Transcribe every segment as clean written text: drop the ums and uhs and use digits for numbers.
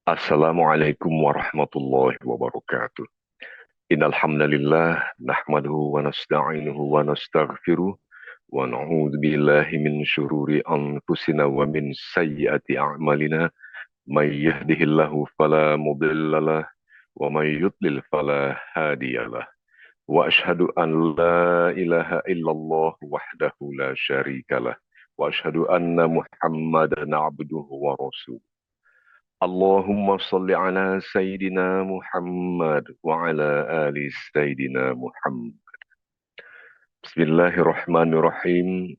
Assalamualaikum warahmatullahi wabarakatuh. Innal hamdalillah nahmaduhu wa nasta'inuhu wa nastaghfiruh wa na'udzu billahi min syururi anfusina wa min sayyiati a'malina may yahdihillahu fala mudhillalah wa may yudlil fala hadiyalah. Wa asyhadu an la ilaha illallah wahdahu la syarikalah wa asyhadu anna Muhammadan abduhu wa rasuluh. Allahumma salli ala Sayyidina Muhammad wa ala ali Sayyidina Muhammad. Bismillahirrahmanirrahim.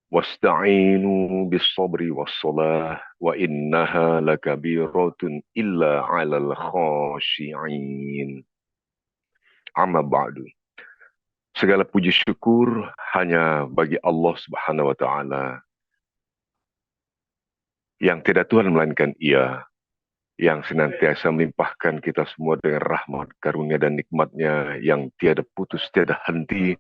Wasta'inu bis sabri was salah wa innaha lakabiratun illa 'alal khashi'in. Amma ba'du. Segala puji syukur hanya bagi Allah Subhanahu wa taala yang tidak Tuhan melainkan Ia, yang senantiasa melimpahkan kita semua dengan rahmat, karunia, dan nikmatnya yang tiada putus, tiada henti.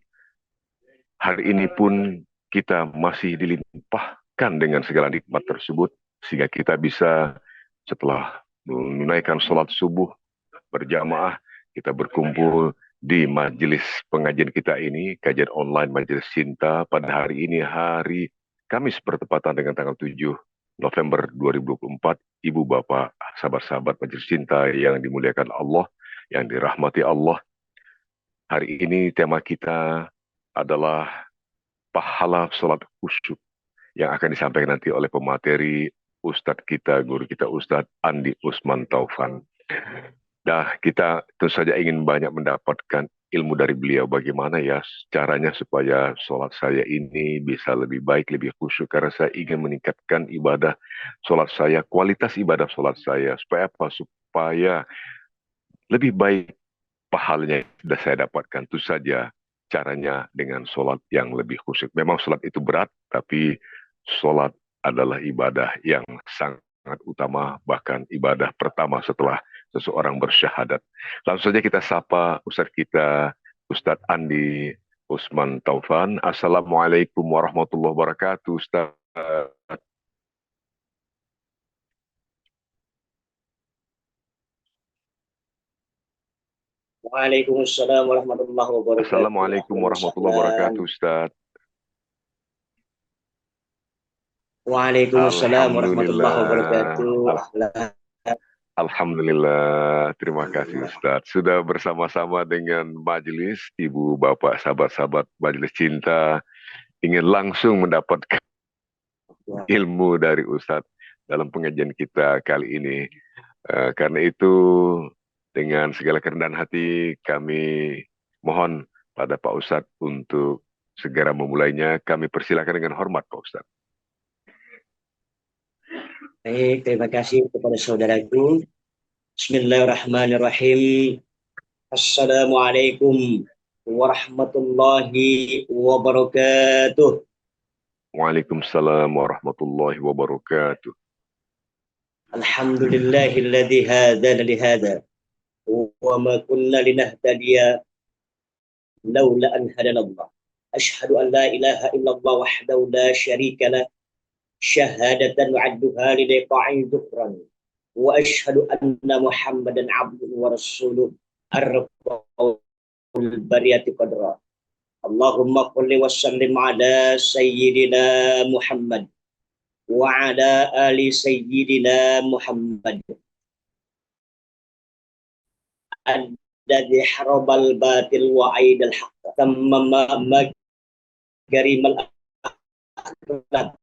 Hari ini pun kita masih dilimpahkan dengan segala nikmat tersebut, sehingga kita bisa setelah menunaikan sholat subuh berjamaah, kita berkumpul di majelis pengajian kita ini, kajian online Majelis Cinta pada hari ini, hari Kamis bertepatan dengan tanggal 7 November 2024, Ibu Bapak, sahabat-sahabat Majelis Cinta yang dimuliakan Allah, yang dirahmati Allah. Hari ini tema kita adalah pahala sholat khusyuk yang akan disampaikan nanti oleh pemateri Ustadz kita, guru kita Ustadz Andi Usman Taufan. Nah, kita tentu saja ingin banyak mendapatkan ilmu dari beliau, bagaimana ya caranya supaya sholat saya ini bisa lebih baik, lebih khusyuk, karena saya ingin meningkatkan ibadah sholat saya, kualitas ibadah sholat saya, supaya apa? Supaya lebih baik pahalanya yang sudah saya dapatkan. Itu saja caranya dengan sholat yang lebih khusyuk. Memang sholat itu berat, tapi sholat adalah ibadah yang sangat utama, bahkan ibadah pertama setelah seseorang bersyahadat. Langsung saja kita sapa Ustadz kita, Ustadz Andi Usman Taufan. Assalamualaikum warahmatullahi wabarakatuh, Ustadz. Waalaikumsalam warahmatullahi wabarakatuh. Assalamualaikum warahmatullahi wabarakatuh, Ustadz. Waalaikumsalam warahmatullahi wabarakatuh. Alhamdulillah. Alhamdulillah, terima kasih Ustadz. Sudah bersama-sama dengan majelis, Ibu, Bapak, sahabat-sahabat Majelis Cinta, ingin langsung mendapatkan ilmu dari Ustadz dalam pengajian kita kali ini. Karena itu, dengan segala kerendahan hati, kami mohon pada Pak Ustadz untuk segera memulainya. Kami persilakan dengan hormat, Pak Ustadz. Baik, terima kasih kepada saudaraku. Bismillahirrahmanirrahim. Assalamualaikum warahmatullahi wabarakatuh. Waalaikumsalam warahmatullahi wabarakatuh. Alhamdulillahilladzi hadana lihada wa ma kunna linahtadiya laula an hadanallah. Asyhadu an la ilaha illallah wahdahu la syarika lah syahadatan wa'adduha lidaiqa'in dhukran wa ashhadu anna muhammadan abduhu wa rasuluh arrafa'ul bariyati qadra. Allahumma qulli wa sallim ala sayyidina Muhammad wa ala ali sayyidina Muhammad alladhi harabal batil wa aidal haqq tamma magarimal akhlaq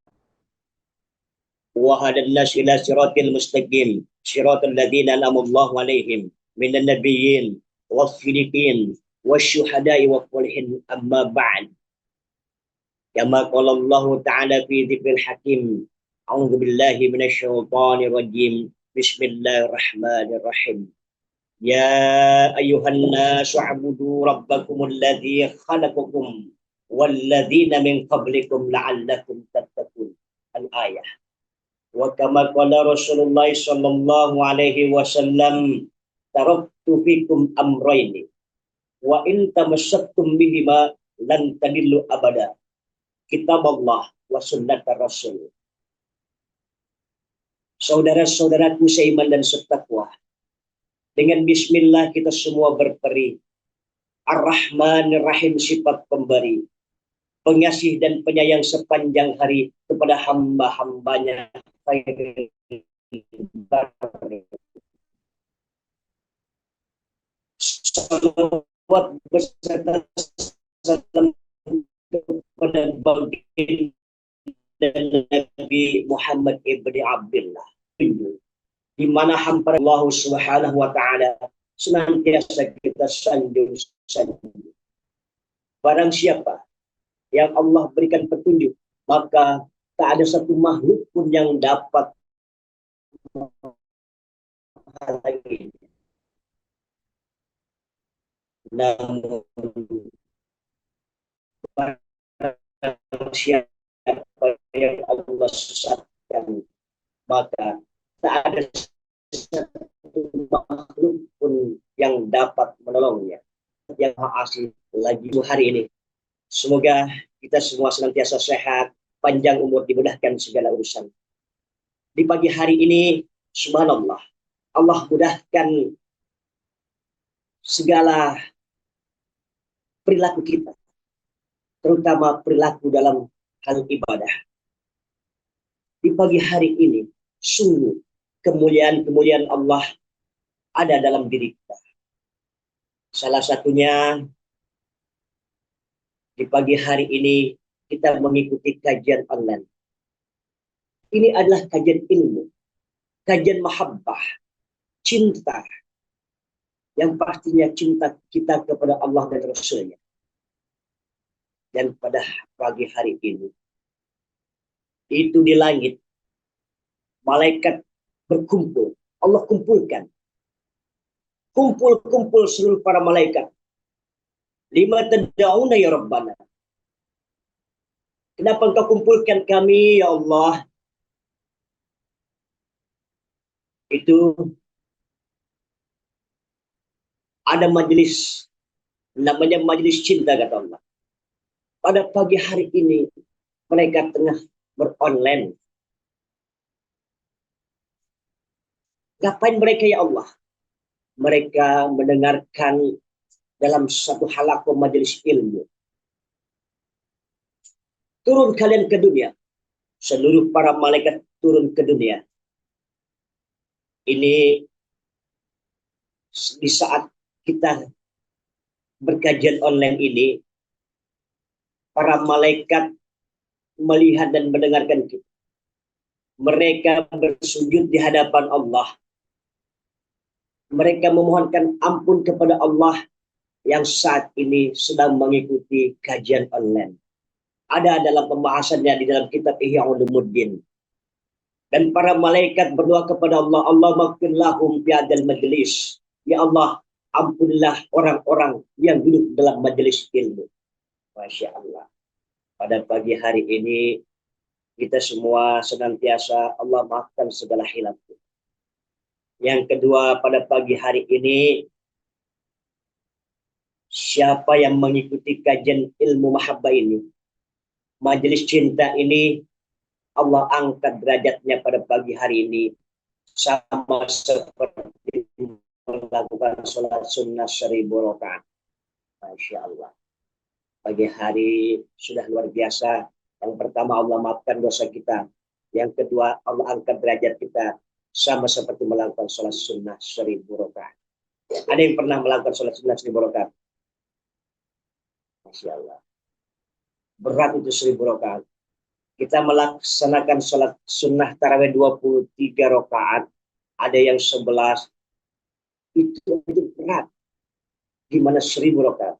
وهدى الناس إلى صراط المستقيم صراط الذين أنعم الله عليهم من النبيين والصديقين والشهداء والصالحين أما بعد كما قال الله تعالى في ذكر الحكيم أعوذ بالله من الشيطان الرجيم بسم الله الرحمن الرحيم يا أيها الناس اعبدوا ربكم الذي خلقكم والذين من قبلكم لعلكم تتقون الآية. Wa kama qala Rasulullah sallallahu alaihi wasallam taraktu fikum amrayni wa in tamassaktum bihima lan tadillu abada, kitab Allah wa sunnat Rasul. Saudara-saudaraku seiman dan setakwa, dengan bismillah kita semua berperi. Ar-Rahman Ar-Rahim, sifat pemberi, pengasih dan penyayang sepanjang hari kepada hamba-hambanya. Salawat beserta salam kepada baginda Nabi Muhammad ibni Abdullah, di mana hamba Allah Subhanahu wa taala senantiasa kita sanjung. Barang siapa yang Allah berikan petunjuk, maka tak ada satu makhluk pun yang dapat menghalangi. Namun barang siapa yang Allah sesatkan, maka tak ada satu makhluk pun yang dapat menolongnya. Yang asli lagi hari ini, semoga kita semua senantiasa sehat, panjang umur, dimudahkan segala urusan. Di pagi hari ini, subhanallah, Allah mudahkan segala perilaku kita, terutama perilaku dalam hal ibadah. Di pagi hari ini, sungguh kemuliaan-kemuliaan Allah ada dalam diri kita. Salah satunya, di pagi hari ini kita mengikuti kajian online. Ini adalah kajian ilmu, kajian mahabbah, cinta, yang pastinya cinta kita kepada Allah dan Rasulnya. Dan pada pagi hari ini, itu di langit, malaikat berkumpul, Allah kumpulkan. Kumpul-kumpul seluruh para malaikat. Lima tad'una ya Rabbana. Kenapa engkau kumpulkan kami ya Allah? Itu ada majelis, namanya majelis cinta, kata Allah. Pada pagi hari ini mereka tengah beronline. Ngapain mereka ya Allah? Mereka mendengarkan dalam satu halaqah majelis ilmu. Turun kalian ke dunia. Seluruh para malaikat turun ke dunia. Ini di saat kita berkajian online ini, para malaikat melihat dan mendengarkan kita. Mereka bersujud di hadapan Allah. Mereka memohonkan ampun kepada Allah yang saat ini sedang mengikuti kajian online. Ada dalam pembahasannya di dalam kitab Ihya Ulumuddin. Dan para malaikat berdoa kepada Allah, Allah maghfir lahum fi hadzal majlis. Ya Allah, ampunilah orang-orang yang duduk dalam majelis ilmu. Masya Allah. Pada pagi hari ini, kita semua senantiasa Allah maafkan segala hilaf. Yang kedua, pada pagi hari ini, siapa yang mengikuti kajian ilmu mahabbah ini, majelis cinta ini, Allah angkat derajatnya pada pagi hari ini sama seperti melakukan sholat sunnah 1000 rakaat. Masya Allah. Pagi hari sudah luar biasa. Yang pertama, Allah maafkan dosa kita. Yang kedua, Allah angkat derajat kita sama seperti melakukan sholat sunnah 1000 rakaat. Ada yang pernah melakukan sholat sunnah 1000 rakaat? Masya Allah. Berat itu 1000 rakaat. Kita melaksanakan sholat sunnah tarawih 23 rakaat. Ada yang 11. Itu berat. Gimana 1000 rakaat?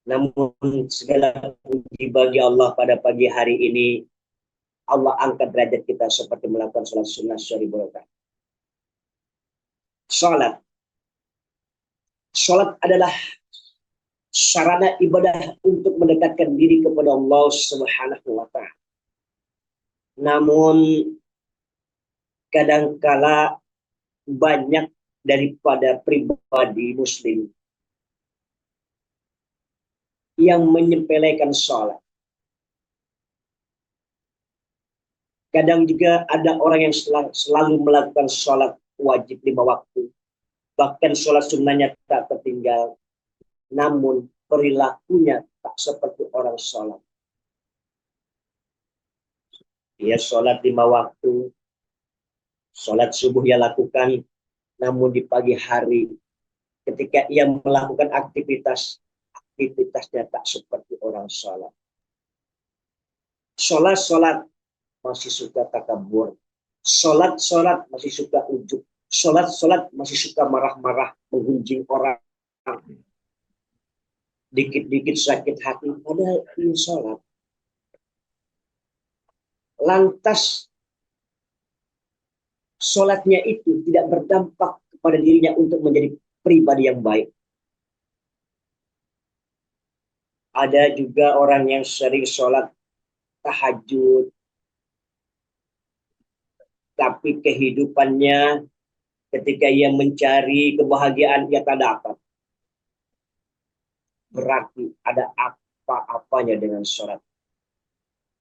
Namun segala puji bagi Allah, pada pagi hari ini Allah angkat derajat kita seperti melakukan sholat sunnah 1000 rakaat. Sholat adalah sarana ibadah untuk mendekatkan diri kepada Allah Subhanahu wa ta'ala. Namun kadangkala banyak daripada pribadi muslim yang menyepelekan sholat. Kadang juga ada orang yang selalu melakukan sholat wajib 5 waktu. Bahkan sholat sunnahnya tak tertinggal. Namun perilakunya tak seperti orang sholat. Dia sholat 5 waktu. Sholat subuh ia lakukan. Namun di pagi hari ketika ia melakukan aktivitasnya tak seperti orang sholat. Sholat masih suka takabur. Sholat masih suka ujub. Sholat masih suka marah-marah, menggunjing orang. Dikit-dikit sakit hati, padahal ini sholat. Lantas sholatnya itu tidak berdampak kepada dirinya untuk menjadi pribadi yang baik. Ada juga orang yang sering sholat tahajud, tapi kehidupannya ketika ia mencari kebahagiaan ia tak dapat. Berarti ada apa-apanya dengan sholat.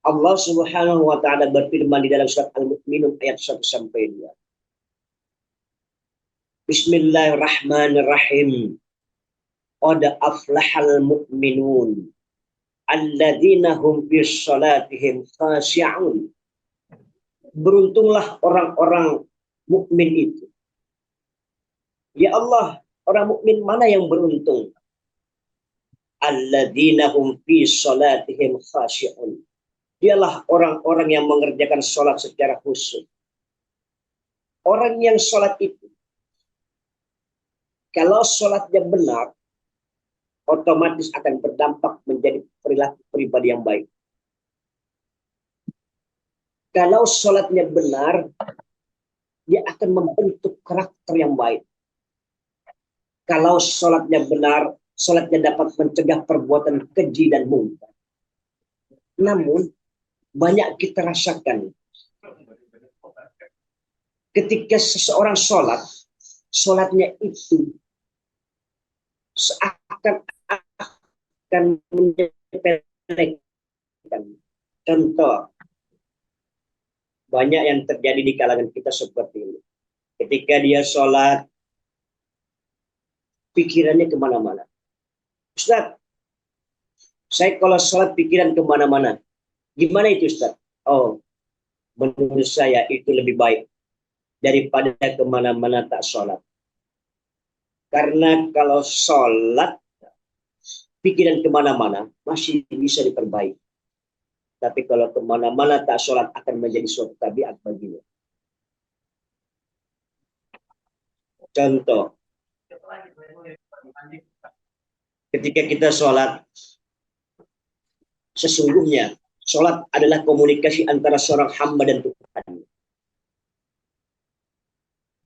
Allah Subhanahu wa taala berfirman di dalam surat Al-Mu'minun ayat 1 sampai 2. Bismillahirrahmanirrahim. Qad aflahal mu'minun alladzina hum fi shalatihim khashi'un. Beruntunglah orang-orang mukmin itu. Ya Allah, orang mukmin mana yang beruntung? Alladzina hum fi shalatihim khashi'un. Dialah orang-orang yang mengerjakan sholat secara khusyuk. Orang yang sholat itu, kalau sholatnya benar, otomatis akan berdampak menjadi perilaku pribadi yang baik. Kalau sholatnya benar, dia akan membentuk karakter yang baik. Kalau sholatnya benar, sholatnya dapat mencegah perbuatan keji dan mungkar. Namun, banyak kita rasakan ketika seseorang sholatnya itu seakan menyepelekan. Contoh, banyak yang terjadi di kalangan kita seperti ini. Ketika dia sholat, pikirannya kemana-mana. Ustaz, saya kalau sholat pikiran kemana-mana. Gimana itu Ustaz? Oh, menurut saya itu lebih baik daripada kemana-mana tak sholat. Karena kalau sholat, pikiran kemana-mana masih bisa diperbaiki. Tapi kalau kemana-mana tak sholat akan menjadi suatu tabiat baginya. Contoh, ketika kita sholat, sesungguhnya sholat adalah komunikasi antara seorang hamba dan Tuhan.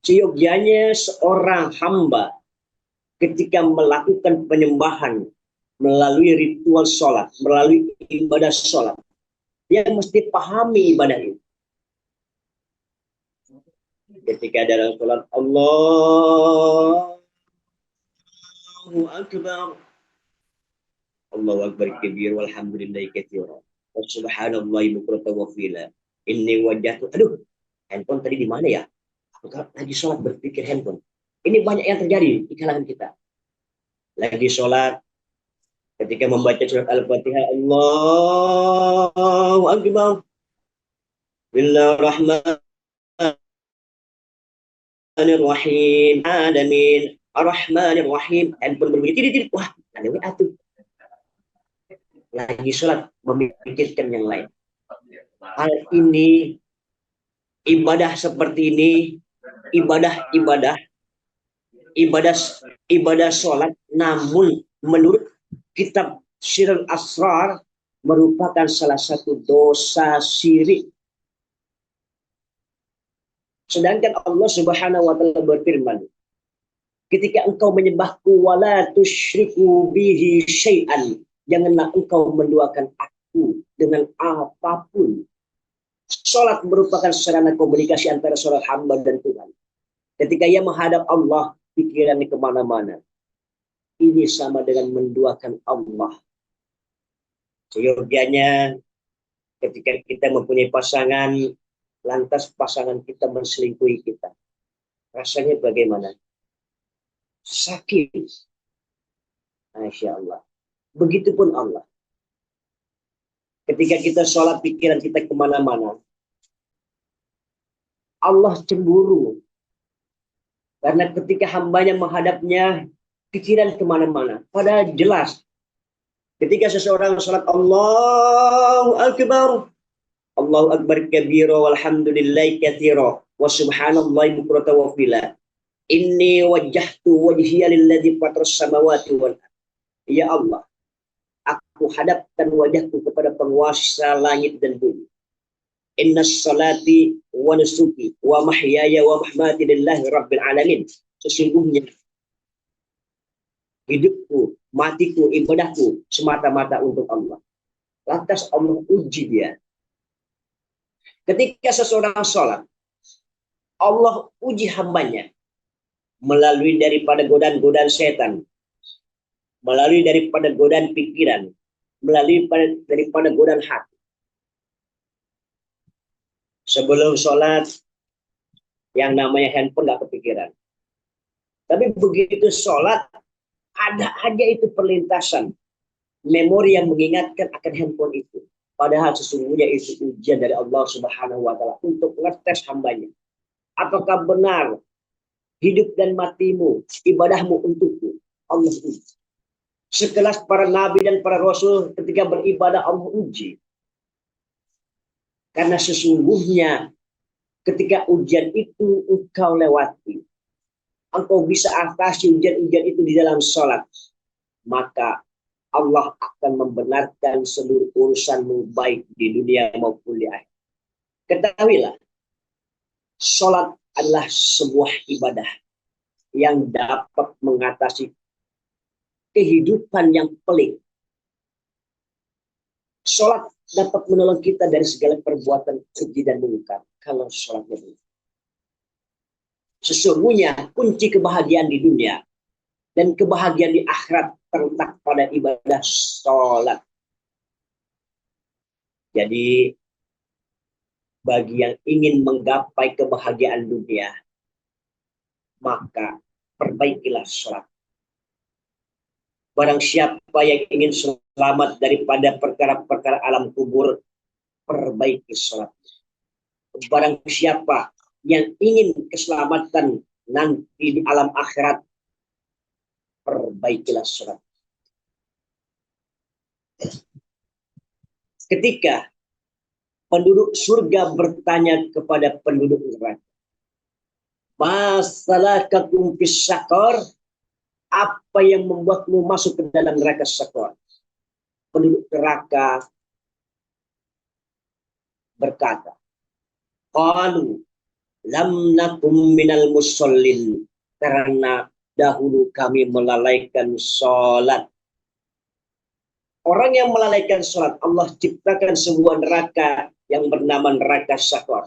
Seyogyanya seorang hamba ketika melakukan penyembahan melalui ritual sholat, melalui ibadah sholat, dia mesti pahami ibadah itu. Ketika dalam sholat Allahu Akbar, Allahu Akbar kabir walhamdulillahi katsiran wa subhanallahi bukratan wa asila. Inni wajjahtu, aduh, handphone tadi di mana ya? Aku lagi sholat berpikir handphone. Ini banyak yang terjadi di kalangan kita. Lagi sholat, ketika membaca surat Al-Fatihah, Allahu Akbar, Bismillahirrahmanirrahim, Alamin, Ar-Rahmanirrahim, handphone berbunyi, tidak, wah, ada WA tuh. Lagi sholat, memikirkan yang lain. Hal ini, ibadah seperti ini, ibadah sholat, namun menurut kitab Sirul Asrar merupakan salah satu dosa syirik. Sedangkan Allah Subhanahu wa taala berfirman, ketika engkau menyembahku wala tusyriku bihi syai'an, janganlah engkau menduakan aku dengan apapun. Salat merupakan sarana komunikasi antara seorang hamba dan Tuhan. Ketika ia menghadap Allah, pikirannya kemana-mana. Ini sama dengan menduakan Allah. Seyogianya ketika kita mempunyai pasangan, lantas pasangan kita menselingkuhi kita. Rasanya bagaimana? Sakit. Masya Allah. Begitupun Allah. Ketika kita sholat, pikiran kita kemana-mana. Allah cemburu. Karena ketika hambanya menghadapnya, pikiran kemana-mana. Padahal jelas. Ketika seseorang sholat, Allahu Akbar. Allahu Akbar kabira walhamdulillahi katsira wa subhanallahi bukrata wa fila. Inni wajjahtu wajhiya lilladzi fataras samawati wal ardh. Ya Allah, aku hadapkan wajahku kepada penguasa langit dan bumi. Innas salati wa nusuki wa mahyaya wa mahmati lillahi rabbil alamin. Sesungguhnya hidupku, matiku, ibadahku semata-mata untuk Allah. Lantas Allah uji dia. Ketika seseorang sholat, Allah uji hambanya melalui daripada godaan-godaan setan, melalui daripada godaan pikiran, melalui daripada godaan hati. Sebelum sholat, yang namanya handphone gak kepikiran. Tapi begitu sholat, ada aja itu perlintasan memori yang mengingatkan akan handphone itu. Padahal sesungguhnya itu ujian dari Allah Subhanahu wa Ta'ala untuk ngetes hambanya. Apakah benar hidup dan matimu, ibadahmu untukku? Allah uji. Sekelas para nabi dan para rasul ketika beribadah Allah uji. Karena sesungguhnya ketika ujian itu engkau lewati, engkau bisa atasi ujian-ujian itu di dalam sholat, maka Allah akan membenarkan seluruh urusanmu baik di dunia maupun di akhirat. Ketahuilah, sholat adalah sebuah ibadah yang dapat mengatasi kehidupan yang pelik. Sholat dapat menolong kita dari segala perbuatan keji dan mungkar kalau sholatnya benar. Sesungguhnya kunci kebahagiaan di dunia dan kebahagiaan di akhirat terletak pada ibadah sholat. Jadi bagi yang ingin menggapai kebahagiaan dunia, maka perbaikilah sholat. Barang siapa yang ingin selamat daripada perkara-perkara alam kubur, perbaiki sholat. Barang siapa yang ingin keselamatan nanti di alam akhirat, perbaikilah sholat. Ketika penduduk surga bertanya kepada penduduk neraka, masalakakum fis sakor, apa yang membuatmu masuk ke dalam neraka sakor? Penduduk neraka berkata, qalu lam nakum minal musallin, karena dahulu kami melalaikan sholat. Orang yang melalaikan sholat, Allah ciptakan sebuah neraka yang bernama neraka sakor.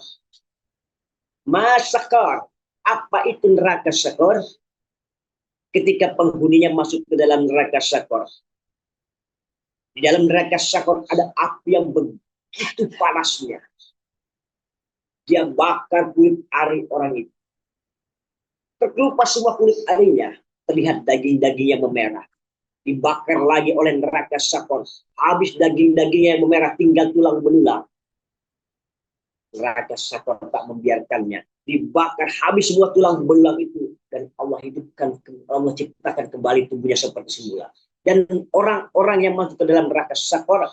Masakor, apa itu neraka sakor? Ketika penghuninya masuk ke dalam neraka sakor, di dalam neraka sakor ada api yang begitu panasnya. Dia bakar kulit ari orang itu. Terkelupas semua kulit arinya, terlihat daging-dagingnya memerah. Dibakar lagi oleh neraka sakor. Habis daging-dagingnya yang memerah, tinggal tulang belulang. Neraka sakor tak membiarkannya. Dibakar habis semua tulang belulang itu. Dan Allah hidupkan, Allah ciptakan kembali tubuhnya seperti semula. Dan orang-orang yang masuk ke dalam neraka sakor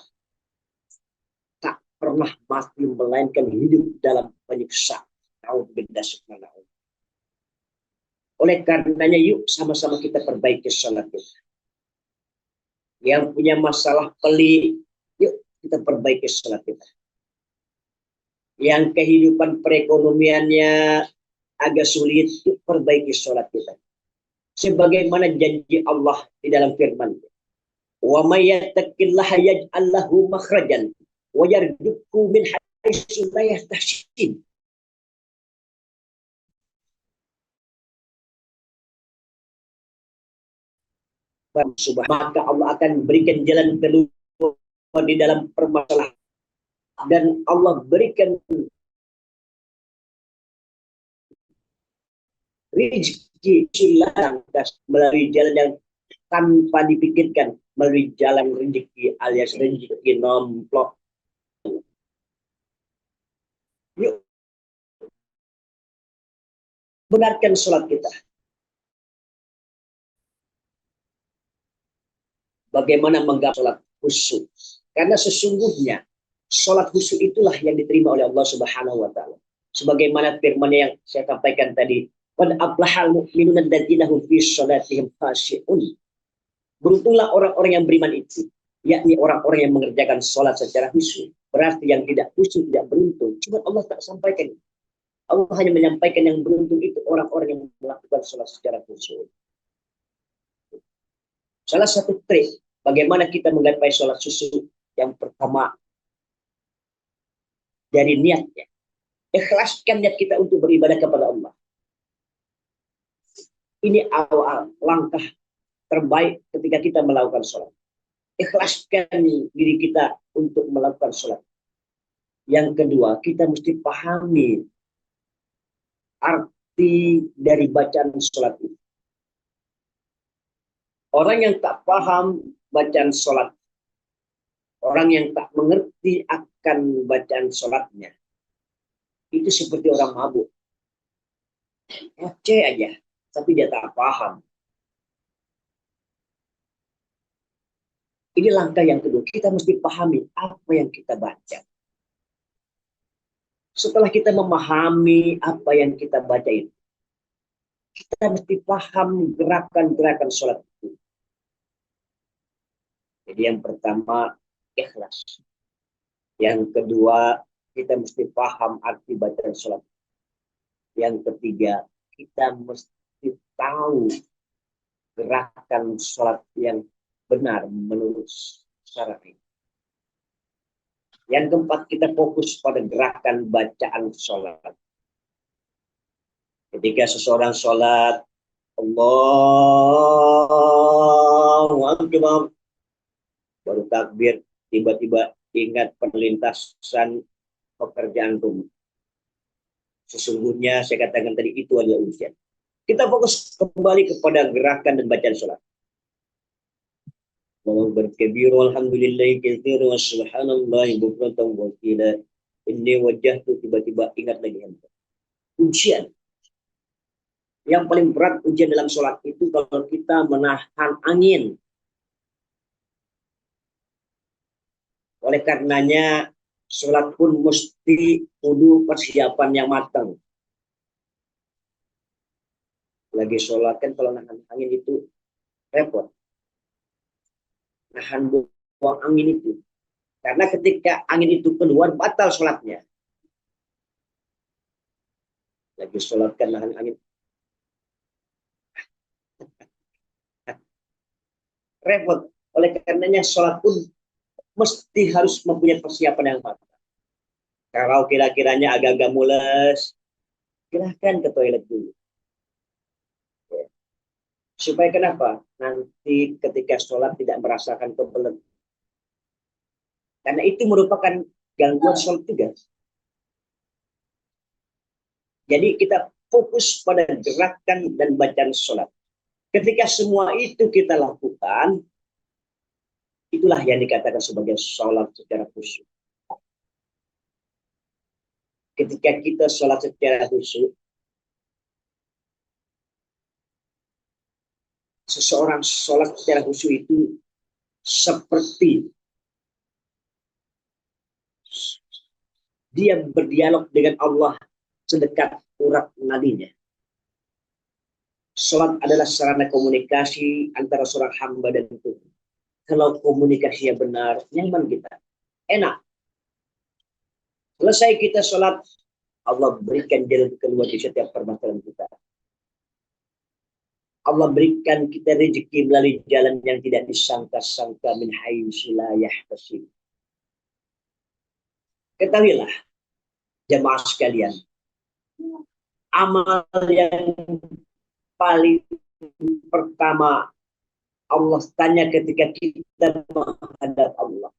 tak pernah mati, melainkan hidup dalam penyiksa. Oleh karenanya yuk sama-sama kita perbaiki sholat kita. Yang punya masalah pelik, yuk kita perbaiki sholat kita. Yang kehidupan perekonomiannya agak sulit, yuk perbaiki sholat kita. Sebagaimana janji Allah di dalam firman-Nya, wa may yattaqillaha yaj'al lahu makhrajan wa yarzuqhu min haitsu la yahtasib. Maka Allah akan berikan jalan keluar di dalam permasalahan, dan Allah berikan Rizki silang melalui jalan yang tanpa dipikirkan, melalui jalan rezeki alias rezeki nomplok. Yuk, benarkan sholat kita. Bagaimana menggapai sholat khusyuk? Karena sesungguhnya sholat khusyuk itulah yang diterima oleh Allah Subhanahu wa taala. Sebagaimana firman yang saya sampaikan tadi, qad aflahal mu'minuna alladzina hum fi sholatihim khashi'un. Beruntunglah orang-orang yang beriman itu, yakni orang-orang yang mengerjakan sholat secara khusyuk. Berarti yang tidak khusyuk tidak beruntung. Cuma Allah tak sampaikan. Allah hanya menyampaikan yang beruntung itu orang-orang yang melakukan sholat secara khusyuk. Salah satu trik bagaimana kita menggapai sholat khusyuk, yang pertama dari niatnya. Ikhlaskan niat kita untuk beribadah kepada Allah. Ini awal langkah terbaik ketika kita melakukan sholat. Ikhlaskan diri kita untuk melakukan sholat. Yang kedua, kita mesti pahami arti dari bacaan sholat itu. Orang yang tak paham bacaan sholat, orang yang tak mengerti akan bacaan sholatnya, itu seperti orang mabuk. Oke aja, tapi dia tak paham. Ini langkah yang kedua, kita mesti pahami apa yang kita baca. Setelah kita memahami apa yang kita baca itu, kita mesti paham gerakan-gerakan sholat itu. Jadi yang pertama, ikhlas. Yang kedua, kita mesti paham arti bacaan sholat. Yang ketiga, kita mesti tahu gerakan sholat yang benar menurut syar'i. Yang keempat, kita fokus pada gerakan bacaan sholat. Ketika seseorang sholat, Allahu Akbar, baru takbir, tiba-tiba ingat perlintasan pekerjaan rumah. Sesungguhnya saya katakan tadi itu adalah ujian. Kita fokus kembali kepada gerakan dan bacaan sholat. Allahu berkabiru alhamdulillahi katsiran wa subhanallahi bukratan wa asila. Inni wajjahtu, tiba-tiba ingat lagi hamba. Ujian. Yang paling berat ujian dalam sholat itu kalau kita menahan angin. Oleh karenanya sholat pun mesti kudu persiapan yang matang. Lagi sholat kan kalau nahan angin itu repot. Nahan buang angin itu. Karena ketika angin itu keluar, batal sholatnya. Lagi sholat kan nahan angin. Repot. Oleh karenanya sholat pun mesti harus mempunyai persiapan yang matang. Kalau kira-kiranya agak-agak mules, silahkan ke toilet dulu. Supaya kenapa? Nanti ketika sholat tidak merasakan kebelet. Karena itu merupakan gangguan sholat juga. Jadi kita fokus pada gerakan dan bacaan sholat. Ketika semua itu kita lakukan, itulah yang dikatakan sebagai sholat secara khusyuk. Ketika kita sholat secara khusyuk, seseorang sholat secara khusyuk itu seperti dia berdialog dengan Allah sedekat urat nadinya. Sholat adalah sarana komunikasi antara seorang hamba dan Tuhan. Kalau komunikasinya benar, nyaman kita, enak. Selesai kita sholat, Allah berikan jalan keluar di setiap permasalahan kita. Allah berikan kita rezeki melalui jalan yang tidak disangka-sangka, min haitsu la yahtasib. Ketahuilah, jemaah sekalian, amal yang paling pertama Allah tanya ketika kita menghadap Allah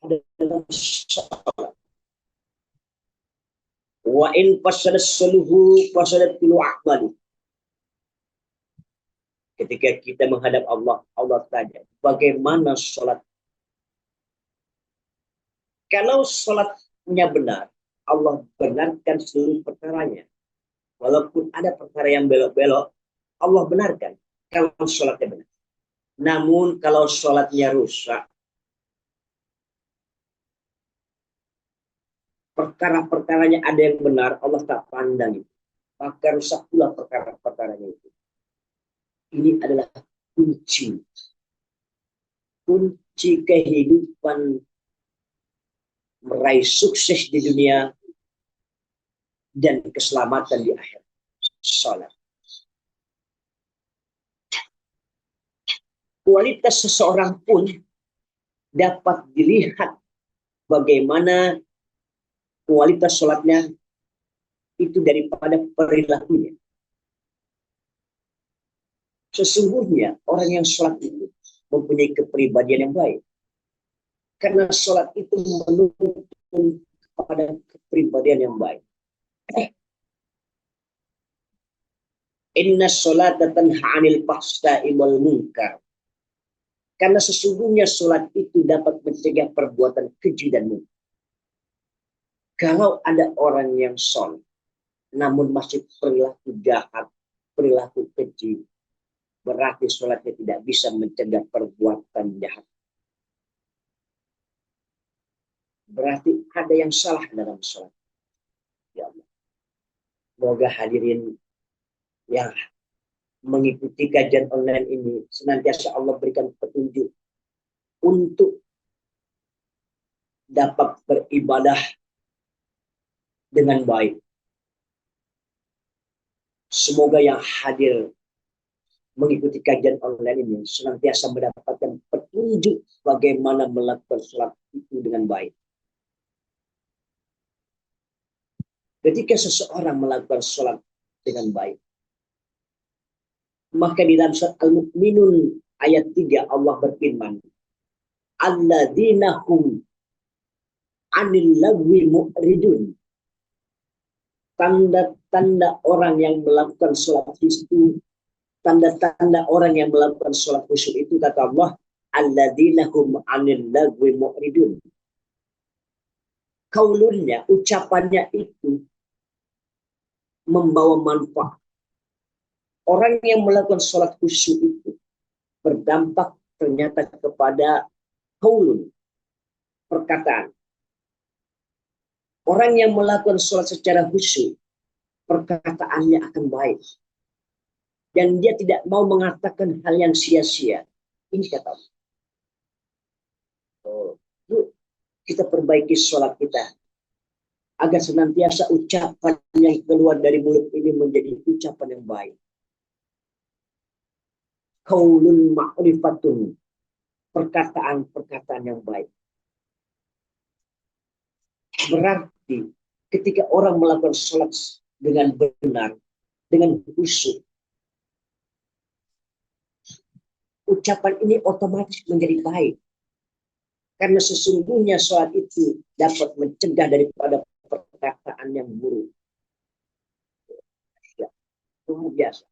adalah sholat. Wa in fasadat suluhu fasadat kullu a'mali. Ketika kita menghadap Allah, Allah tanya, bagaimana sholat? Kalau sholatnya benar, Allah benarkan seluruh perkaranya. Walaupun ada perkara yang belok-belok, Allah benarkan kalau sholatnya benar. Namun kalau sholatnya rusak, perkara-perkaranya ada yang benar, Allah tak pandang itu. Maka rusak pula perkara-perkaranya itu. Ini adalah kunci. Kunci kehidupan meraih sukses di dunia dan keselamatan di akhir. Salat. Kualitas seseorang pun dapat dilihat bagaimana kualitas sholatnya itu daripada perilakunya. Sesungguhnya orang yang sholat itu mempunyai kepribadian yang baik. Karena sholat itu menuntun kepada kepribadian yang baik. Inna sholata tanha 'anil fahsya'i wal munkar. Karena sesungguhnya sholat itu dapat mencegah perbuatan keji dan munkar. Kalau ada orang yang sholat, namun masih perilaku jahat, perilaku keji, berarti sholatnya tidak bisa mencegah perbuatan jahat. Berarti ada yang salah dalam sholat. Ya Allah. Semoga hadirin yang mengikuti kajian online ini senantiasa Allah berikan petunjuk untuk dapat beribadah dengan baik. Semoga yang hadir mengikuti kajian online ini senantiasa mendapatkan petunjuk bagaimana melakukan sholat itu dengan baik. Ketika seseorang melakukan sholat dengan baik, maka di dalam surat Al-Mu'minun ayat 3 Allah berfirman, alladzina hum 'anil lagwi mu'ridun. Tanda-tanda orang yang melakukan sholat itu, tanda-tanda orang yang melakukan sholat khusyuk itu, kata Allah, alladzina hum 'anil lagwi mu'ridun. Kaulunnya, ucapannya itu membawa manfaat. Orang yang melakukan sholat khusyuk itu berdampak ternyata kepada kaulun, perkataan. Orang yang melakukan sholat secara khusyuk, perkataannya akan baik. Dan dia tidak mau mengatakan hal yang sia-sia. Ini kata Allah. Yuk kita perbaiki sholat kita, agar senantiasa ucapan yang keluar dari mulut ini menjadi ucapan yang baik. Qaulun ma'rifatun, perkataan-perkataan yang baik. Berarti ketika orang melakukan sholat dengan benar, dengan khusyuk, ucapan ini otomatis menjadi baik. Karena sesungguhnya sholat itu dapat mencegah daripada perkataan yang buruk. Ya, luar biasa.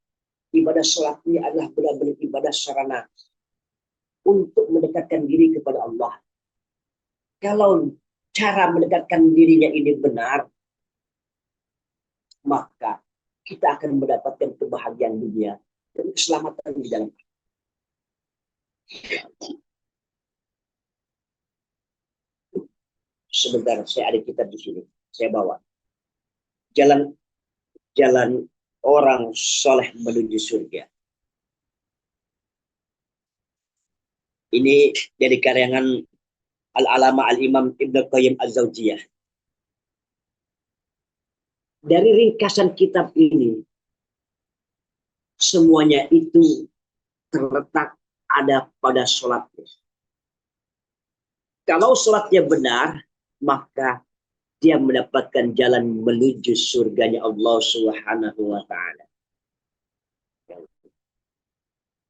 Ibadah sholat ini adalah benar-benar ibadah sarana untuk mendekatkan diri kepada Allah. Kalau cara mendekatkan dirinya ini benar, maka kita akan mendapatkan kebahagiaan dunia dan keselamatan di dalam. Sebentar, saya ada kitab di sini. Saya bawa. Jalan orang soleh menuju surga. Ini dari karangan Al-Alama Al-Imam Ibnu Qayyim Az-Zawjiyah. Dari ringkasan kitab ini, semuanya itu terletak ada pada sholatnya. Kalau sholatnya benar, maka dia mendapatkan jalan menuju surganya Allah Subhanahu wa Ta'ala.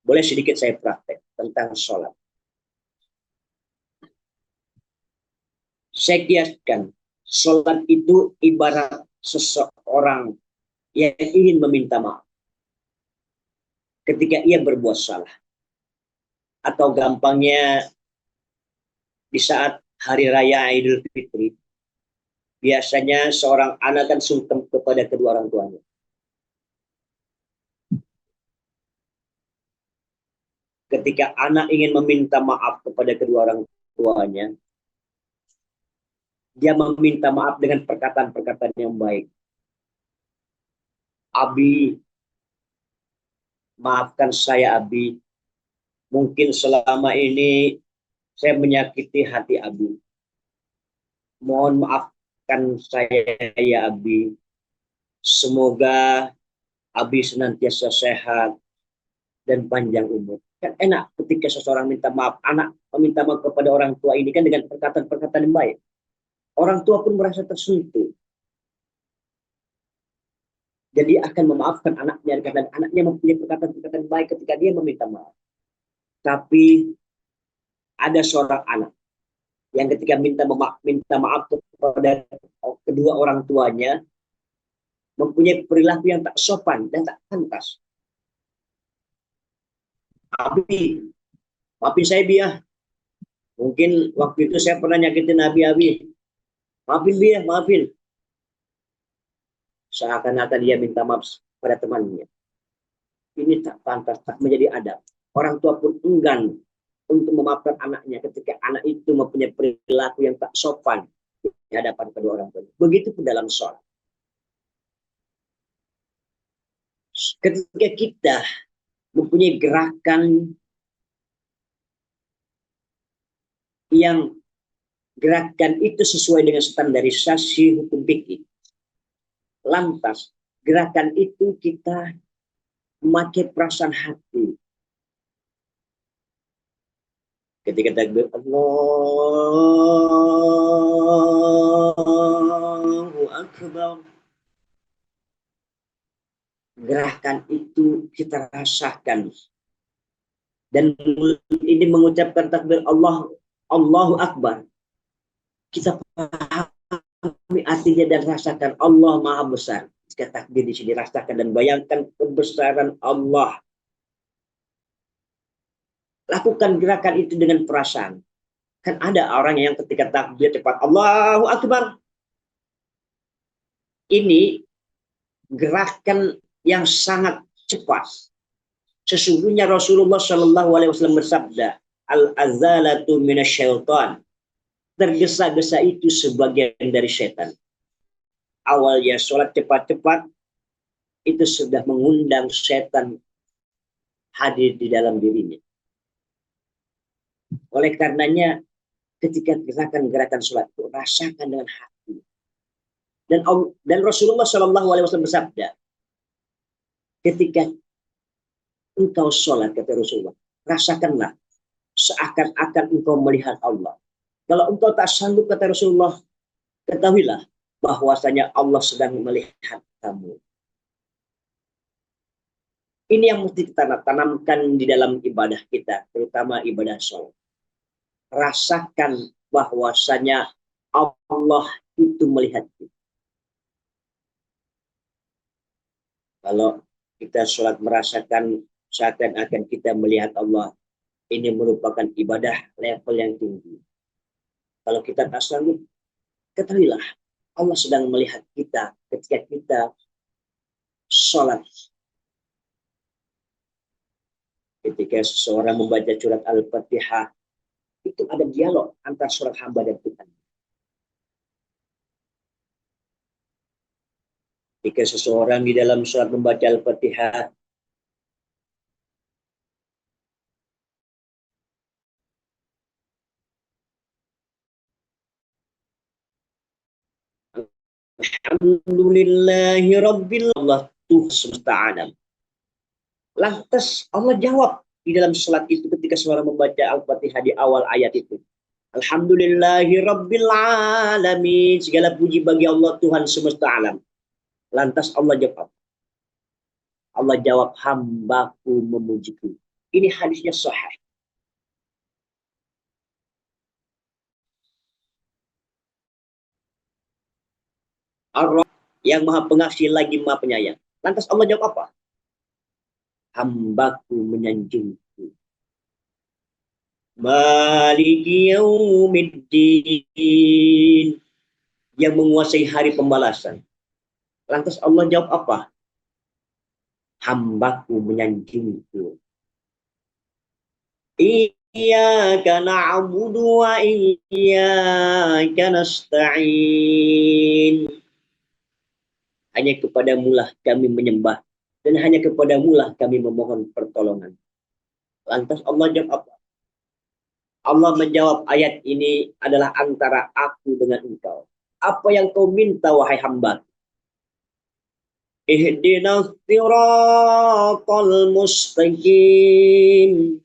Boleh sedikit saya praktek tentang sholat. Saya kiaskan, sholat itu ibarat seseorang yang ingin meminta maaf ketika ia berbuat salah, atau gampangnya di saat hari raya Idul Fitri, biasanya seorang anak kan sungkem kepada kedua orang tuanya. Ketika anak ingin meminta maaf kepada kedua orang tuanya, dia meminta maaf dengan perkataan-perkataan yang baik. Abi, maafkan saya Abi. Mungkin selama ini saya menyakiti hati Abi. Mohon maafkan saya ya Abi. Semoga Abi senantiasa sehat dan panjang umur. Kan enak ketika seseorang minta maaf, anak meminta maaf kepada orang tua ini kan dengan perkataan-perkataan yang baik. Orang tua pun merasa tersentuh. Jadi akan memaafkan anaknya karena anaknya mempunyai perkataan-perkataan baik ketika dia meminta maaf. Tapi ada seorang anak yang ketika minta maaf kepada kedua orang tuanya mempunyai perilaku yang tak sopan dan tak pantas. Abi, maafin saya Bi ya. Mungkin waktu itu saya pernah nyakitin Abi. Maafin Bi ya, maafin. Seakan-akan dia minta maaf pada temannya. Ini tak pantas, tak menjadi adab. Orang tua pun enggan untuk memaafkan anaknya ketika anak itu mempunyai perilaku yang tak sopan di hadapan kedua orang tua. Begitu pun dalam sholat. Ketika kita mempunyai gerakan yang gerakan itu sesuai dengan standarisasi hukum fikih, lantas gerakan itu kita memakai perasaan hati. Ketika takbir Allahu Akbar, gerakan itu kita rasakan. Dan ini mengucapkan takbir Allahu Akbar. Kita pahami artinya dan rasakan Allah Maha Besar. Jika takbir di sini rasakan dan bayangkan kebesaran Allah. Lakukan gerakan itu dengan perasaan. Kan ada orang yang ketika takbir cepat Allahu Akbar. Ini gerakan yang sangat cepat. Sesungguhnya Rasulullah Shallallahu Alaihi Wasallam bersabda, al-azalatu minasyaitan. Tergesa-gesa itu sebagian dari setan. Awalnya sholat cepat-cepat itu sudah mengundang setan hadir di dalam dirinya. Oleh karenanya ketika gerakan-gerakan sholat itu rasakan dengan hati. Dan Rasulullah Shallallahu Alaihi Wasallam bersabda, ketika engkau sholat kata Rasulullah, rasakanlah seakan-akan engkau melihat Allah. Kalau engkau tak sanggup kata Rasulullah, ketahuilah bahwasanya Allah sedang melihat kamu. Ini yang mesti kita tanamkan di dalam ibadah kita, terutama ibadah sholat. Rasakan bahwasanya Allah itu melihat kita. Kalau kita sholat merasakan seakan-akan kita melihat Allah, ini merupakan ibadah level yang tinggi. Kalau kita tak sanggup, ketahuilah Allah sedang melihat kita ketika kita sholat. Ketika seseorang membaca surat Al-Fatihah, itu ada dialog antara surat hamba dan Tuhan. Ketika seseorang di dalam surat membaca Al-Fatihah, Alhamdulillahi Rabbil Allah Tuhan semesta alam. Lantas Allah jawab di dalam salat itu ketika seorang membaca Al-Fatihah di awal ayat itu. Alhamdulillahi Rabbil alamin. Segala puji bagi Allah Tuhan semesta alam. Lantas Allah jawab. Allah jawab, hambaku memujiku. Ini hadisnya sahih. yang maha pengasih lagi maha penyayang. Lantas Allah jawab apa? Hambaku menyanjungku. Maliki yaumiddin, yang menguasai hari pembalasan. Lantas Allah jawab apa? Hambaku menyanjungku. Iyyaka na'budu wa iyyaka nasta'in. Hanya kepadamulah kami menyembah dan hanya kepadamulah kami memohon pertolongan. Lantas Allah jawab apa? Allah menjawab, ayat ini adalah antara aku dengan engkau. Apa yang kau minta wahai hamba? Ihdinas siratal mustaqim.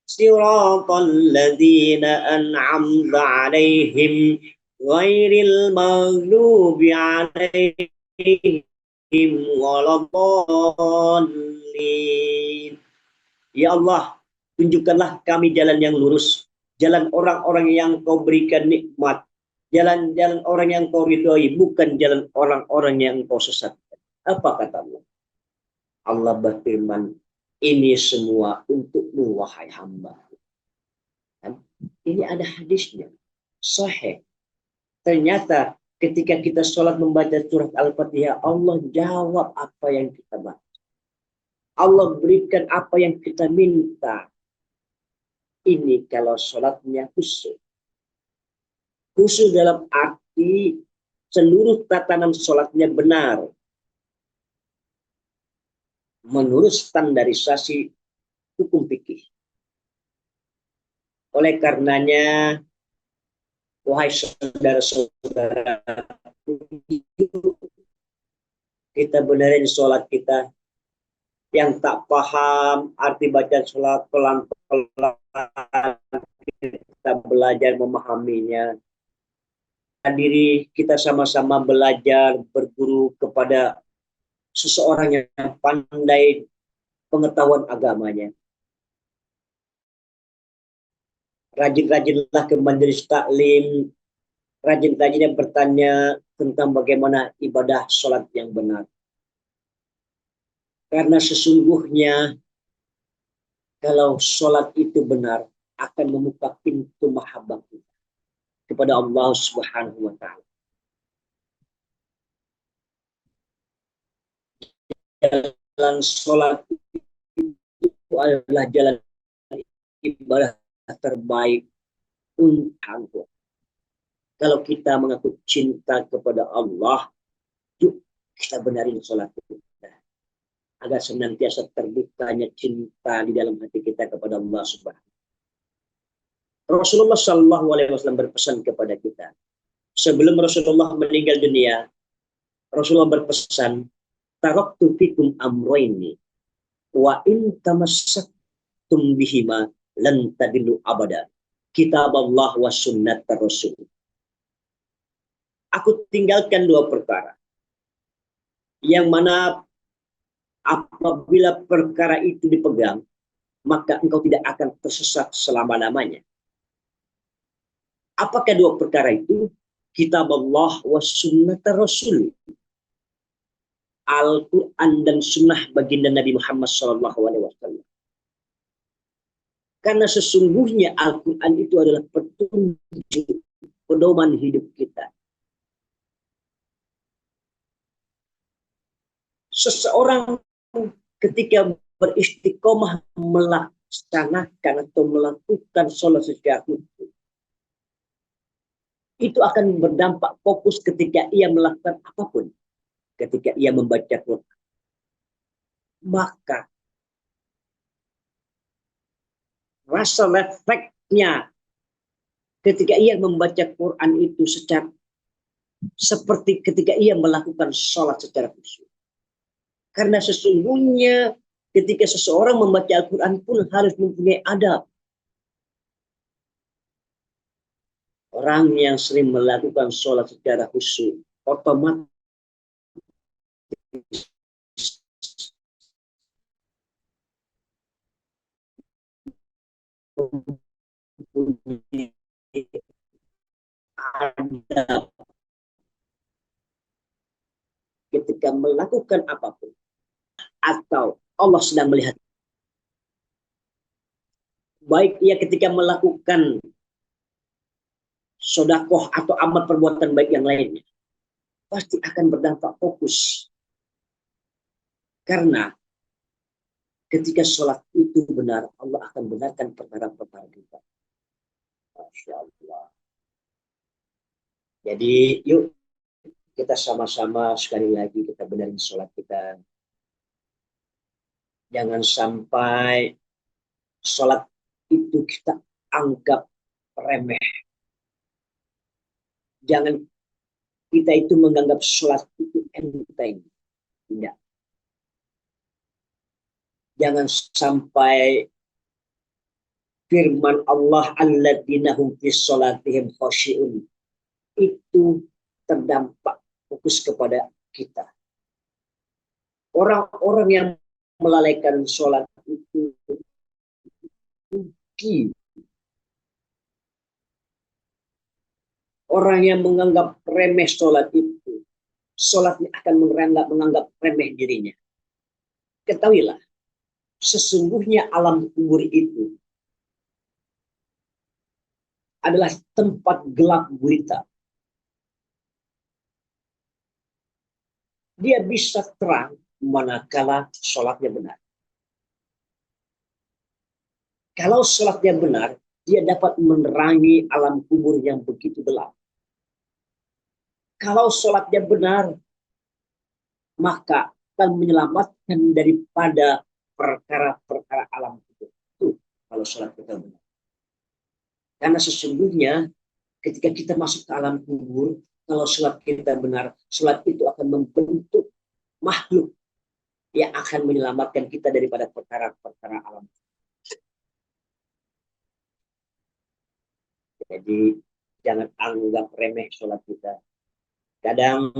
Siratal ladzina an'amta 'alaihim ghairil maghdubi 'alaihim waladdallin. Ya Allah, tunjukkanlah kami jalan yang lurus, jalan orang-orang yang kau berikan nikmat, jalan-jalan orang yang kau ridhoi, bukan jalan orang-orang yang kau sesatkan. Apa kata Allah? Allah berfirman, ini semua untukmu wahai hamba. Ini ada hadisnya, sahih. Ternyata ketika kita sholat membaca surat Al-Fatihah, Allah jawab apa yang kita baca. Allah berikan apa yang kita minta. Ini kalau sholatnya khusyuk. Khusyuk dalam arti seluruh tatanan sholatnya benar. Menurut standarisasi hukum fikih. Oleh karenanya, wahai saudara-saudara, kita benerin sholat kita. Yang tak paham arti baca sholat pelan-pelan, kita belajar memahaminya. Diri kita sama-sama belajar berguru kepada seseorang yang pandai pengetahuan agamanya. Rajin-rajinlah ke majelis taklim, rajin-rajinnya bertanya tentang bagaimana ibadah sholat yang benar. Karena sesungguhnya kalau sholat itu benar akan membuka pintu mahabbah kepada Allah Subhanahu wa taala. Jalan sholat itu adalah jalan ibadah terbaik untuk kalau kita mengaku cinta kepada Allah, yuk kita benarin sholat kita agar senantiasa terbukanya cinta di dalam hati kita kepada Allah Subhanahu. Rasulullah Shallallahu Alaihi Wasallam berpesan kepada kita sebelum Rasulullah meninggal dunia. Rasulullah berpesan, taraktu fikum amroini wa in tamassaktum bihima lan tadillu abada. Kitab Allah wa sunnat Rasul. Aku tinggalkan dua perkara. Yang mana apabila perkara itu dipegang, maka engkau tidak akan tersesat selama-lamanya. Apakah dua perkara itu? Kitab Allah wa sunnat Rasul. Al-Quran dan sunnah baginda Nabi Muhammad SAW. Karena sesungguhnya Al-Quran itu adalah petunjuk, pedoman hidup kita. Seseorang ketika beristiqomah melaksanakan atau melakukan sholat secara utuh, itu akan berdampak fokus ketika ia melakukan apapun. Ketika ia membaca Quran, maka rasa refleksnya ketika ia membaca Quran itu seperti ketika ia melakukan sholat secara khusyuk. Karena sesungguhnya ketika seseorang membaca Al-Quran pun harus mempunyai adab. Orang yang sering melakukan sholat secara khusyuk otomatis adab ketika melakukan apapun, atau Allah sedang melihat, baik ia ketika melakukan sodakoh atau amal perbuatan baik yang lainnya, pasti akan berdampak fokus. Karena ketika sholat itu benar, Allah akan benarkan perkara-perkara kita. Masya Allah. Jadi yuk kita sama-sama sekali lagi kita benarin sholat kita. Jangan sampai sholat itu kita anggap remeh. Jangan kita itu menganggap sholat itu enteng. Tidak. Jangan sampai firman Allah alladzina hum fi sholatihim khashi'un itu terdampak fokus kepada kita. Orang-orang yang melalaikan sholat itu rugi. Orang yang menganggap remeh sholat itu, sholatnya akan menganggap remeh dirinya. Ketahuilah, sesungguhnya alam kubur itu adalah tempat gelap gulita. Dia bisa terang manakala sholatnya benar. Kalau sholatnya benar, dia dapat menerangi alam kubur yang begitu gelap. Kalau sholatnya benar, maka akan menyelamatkan daripada perkara-perkara alam kubur. Itu kalau sholat kita benar. Karena sesungguhnya ketika kita masuk ke alam kubur, kalau sholat kita benar, sholat itu akan membentuk makhluk yang akan menyelamatkan kita daripada perkara-perkara alam. Jadi jangan anggap remeh sholat kita. Kadang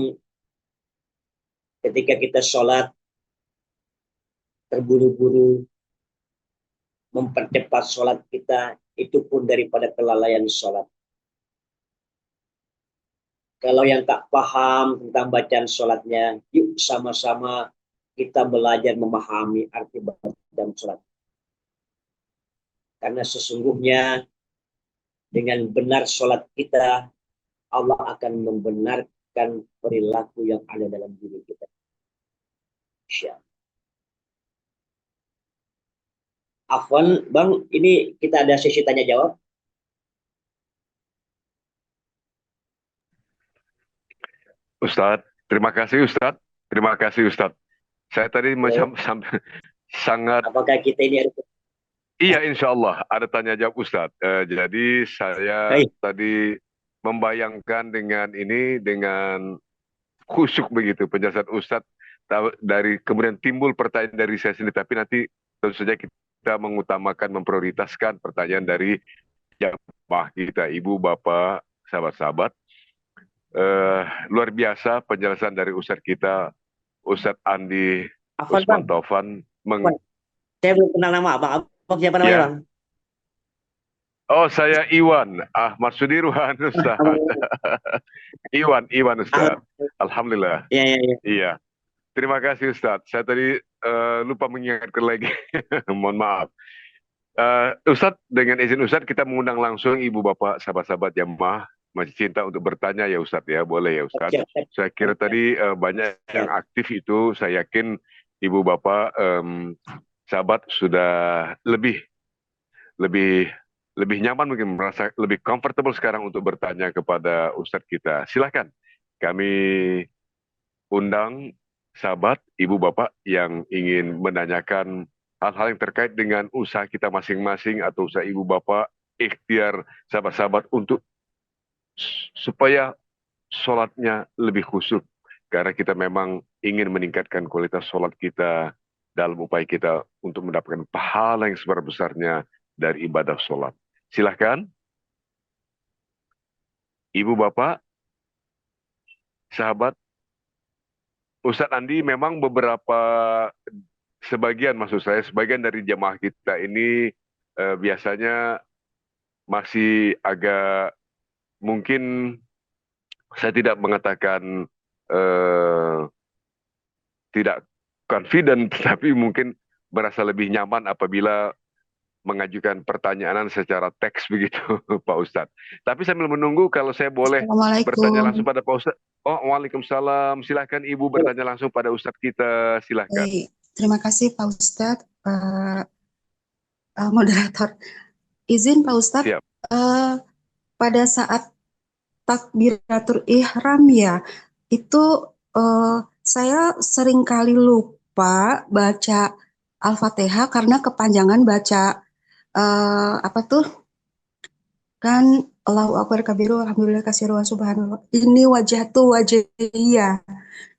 ketika kita sholat terburu-buru mempercepat sholat kita, itu pun daripada kelalaian sholat. Kalau yang tak paham tentang bacaan sholatnya, yuk sama-sama kita belajar memahami arti bacaan sholat. Karena sesungguhnya dengan benar sholat kita, Allah akan membenarkan perilaku yang ada dalam diri kita. Insyaallah. Afwan, Bang, ini kita ada sesi tanya jawab. Ustadz, terima kasih Ustadz. Terima kasih Ustadz. Saya tadi sangat... Apakah kita ini harus... Iya, insya Allah ada tanya jawab Ustadz. Jadi saya tadi membayangkan dengan khusyuk begitu penjelasan Ustadz. Dari kemudian timbul pertanyaan dari saya sendiri, tapi nanti tentu saja kita mengutamakan, memprioritaskan pertanyaan dari jamaah kita, ibu, bapak, sahabat-sahabat. Luar biasa penjelasan dari Ustadz kita, Ustadz Andi Usman Taufan. Saya belum kenal nama Abang. Abang siapa namanya, Bang? Oh, saya Iwan Ahmad Sudirwan, Ustaz. Iwan Ustaz. Alhamdulillah. Iya. Terima kasih Ustaz. Saya tadi lupa mengingatkan lagi. Mohon maaf. Ustaz, dengan izin Ustaz, kita mengundang langsung ibu bapak sahabat-sahabat jamaah masih cinta untuk bertanya ya Ustaz ya. Boleh ya Ustaz. Saya kira tadi banyak yang aktif itu. Saya yakin ibu bapak sahabat sudah lebih nyaman, mungkin merasa lebih comfortable sekarang untuk bertanya kepada Ustadz kita. Silakan kami undang sahabat, ibu bapak yang ingin menanyakan hal-hal yang terkait dengan usaha kita masing-masing atau usaha ibu bapak, ikhtiar sahabat-sahabat untuk supaya sholatnya lebih khusyuk. Karena kita memang ingin meningkatkan kualitas sholat kita dalam upaya kita untuk mendapatkan pahala yang sebesar-besarnya dari ibadah sholat. Silahkan, ibu bapak, sahabat, Ustadz Andi, memang sebagian dari jamaah kita ini biasanya masih agak, mungkin saya tidak mengatakan tidak confident, tetapi mungkin merasa lebih nyaman apabila mengajukan pertanyaan secara teks begitu, Pak Ustadz. Tapi sambil menunggu, kalau saya boleh bertanya langsung Assalamualaikum. pada Pak Ustadz. Oh, Waalaikumsalam. Silahkan Ibu bertanya langsung pada Ustadz kita. Silahkan. Baik, terima kasih Pak Ustadz, Pak moderator. Izin Pak Ustadz, Siap. eh, pada saat takbiratul ihram ya, itu saya seringkali lupa baca Al-Fatihah karena kepanjangan baca apa tuh kan Allahu Akbar kabiru alhamdulillah kasiru wa subhanallah. Ini wajah tuh wajah iya.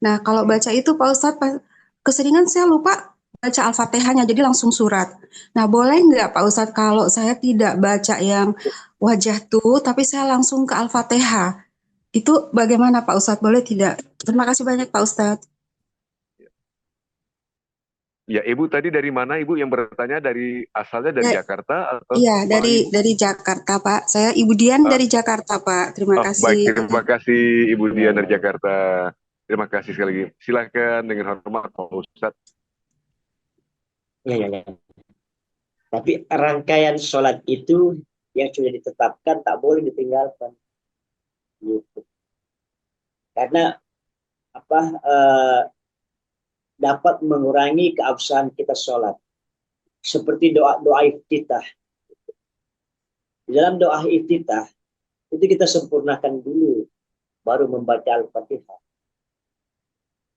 Nah, kalau baca itu Pak Ustadz, keseringan saya lupa baca Al-Fatihahnya, jadi langsung surat. Nah, boleh nggak Pak Ustadz kalau saya tidak baca yang wajah tuh, tapi saya langsung ke Al-Fatihah? Itu bagaimana Pak Ustadz? Boleh tidak? Terima kasih banyak Pak Ustadz. Ya, Ibu tadi dari mana, Ibu, yang bertanya? Asalnya dari Ya, Jakarta atau iya, mana, Ibu? dari Jakarta Pak. Saya Ibu Dian Ah, dari Jakarta Pak. Terima oh, baik. kasih. Terima kasih Ibu Ya, Dian ya, dari ya. Jakarta. Terima kasih sekali lagi. Silahkan dengan hormat Pak Ustadz. Ya, ya, ya. Tapi rangkaian sholat itu yang sudah ditetapkan tak boleh ditinggalkan. Gitu. Karena apa dapat mengurangi keabsahan kita sholat. Seperti doa iftitah. Di dalam doa iftitah itu kita sempurnakan dulu baru membaca Al-Fatihah.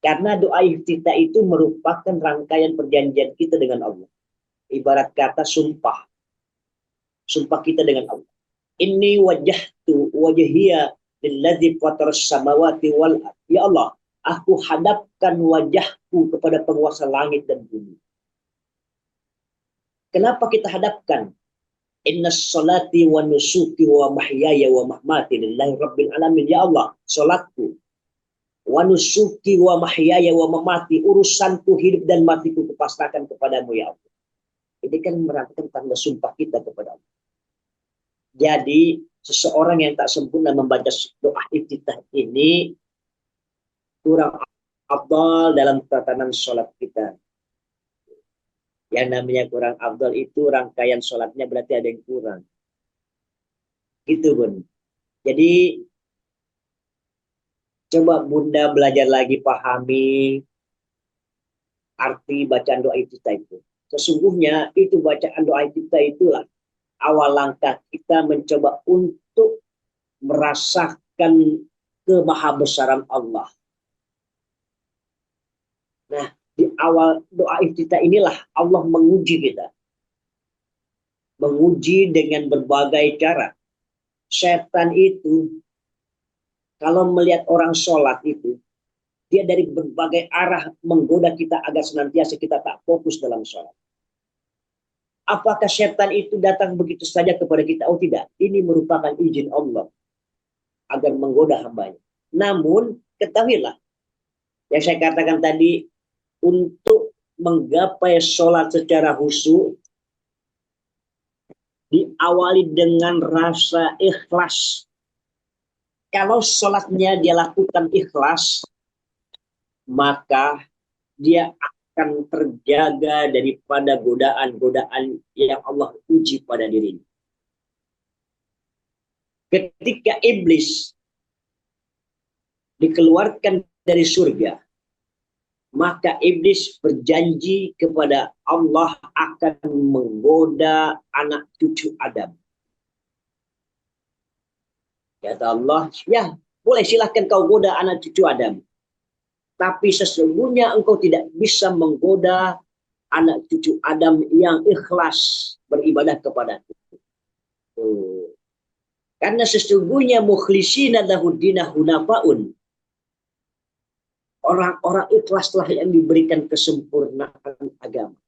Karena doa iftitah itu merupakan rangkaian perjanjian kita dengan Allah. Ibarat kata sumpah. Sumpah kita dengan Allah. Inni wajahtu wajhiya lilladzi fataras samawati wal ard. Ya Allah, aku hadapkan wajahku kepada penguasa langit dan bumi. Kenapa kita hadapkan? Inna salati wa nusuki wa mahyaya wa mahmati lillahi rabbil alamin. Ya Allah, salatku, wa nusuki wa mahyaya wa mamati, urusanku hidup dan matiku kupasrahkan kepadamu ya Allah. Ini kan merangkaikan tanda sumpah kita kepada Allah. Jadi seseorang yang tak sempurna membaca doa iftitah ini kurang afdal dalam tatanan sholat kita. Yang namanya kurang afdal itu rangkaian sholatnya berarti ada yang kurang. Gitu Bun. Jadi coba Bunda belajar lagi pahami arti bacaan doa iftitah itu. Sesungguhnya itu bacaan doa iftitah itulah awal langkah kita mencoba untuk merasakan kemahabesaran Allah. Nah, di awal doa iftitah inilah Allah menguji kita. Menguji dengan berbagai cara. Setan itu, kalau melihat orang sholat itu, dia dari berbagai arah menggoda kita agar senantiasa kita tak fokus dalam sholat. Apakah setan itu datang begitu saja kepada kita? Oh tidak, ini merupakan izin Allah agar menggoda hambanya. Namun, ketahuilah, yang saya katakan tadi, untuk menggapai sholat secara khusyuk, diawali dengan rasa ikhlas. Kalau sholatnya dia lakukan ikhlas, maka dia akan terjaga daripada godaan-godaan yang Allah uji pada dirinya. Ketika iblis dikeluarkan dari surga, maka iblis berjanji kepada Allah akan menggoda anak cucu Adam. Kata Allah, ya boleh silahkan kau goda anak cucu Adam. Tapi sesungguhnya engkau tidak bisa menggoda anak cucu Adam yang ikhlas beribadah kepadaku. Karena sesungguhnya mukhlisina lahuddina hunafaun. Orang-orang ikhlaslah yang diberikan kesempurnaan agama.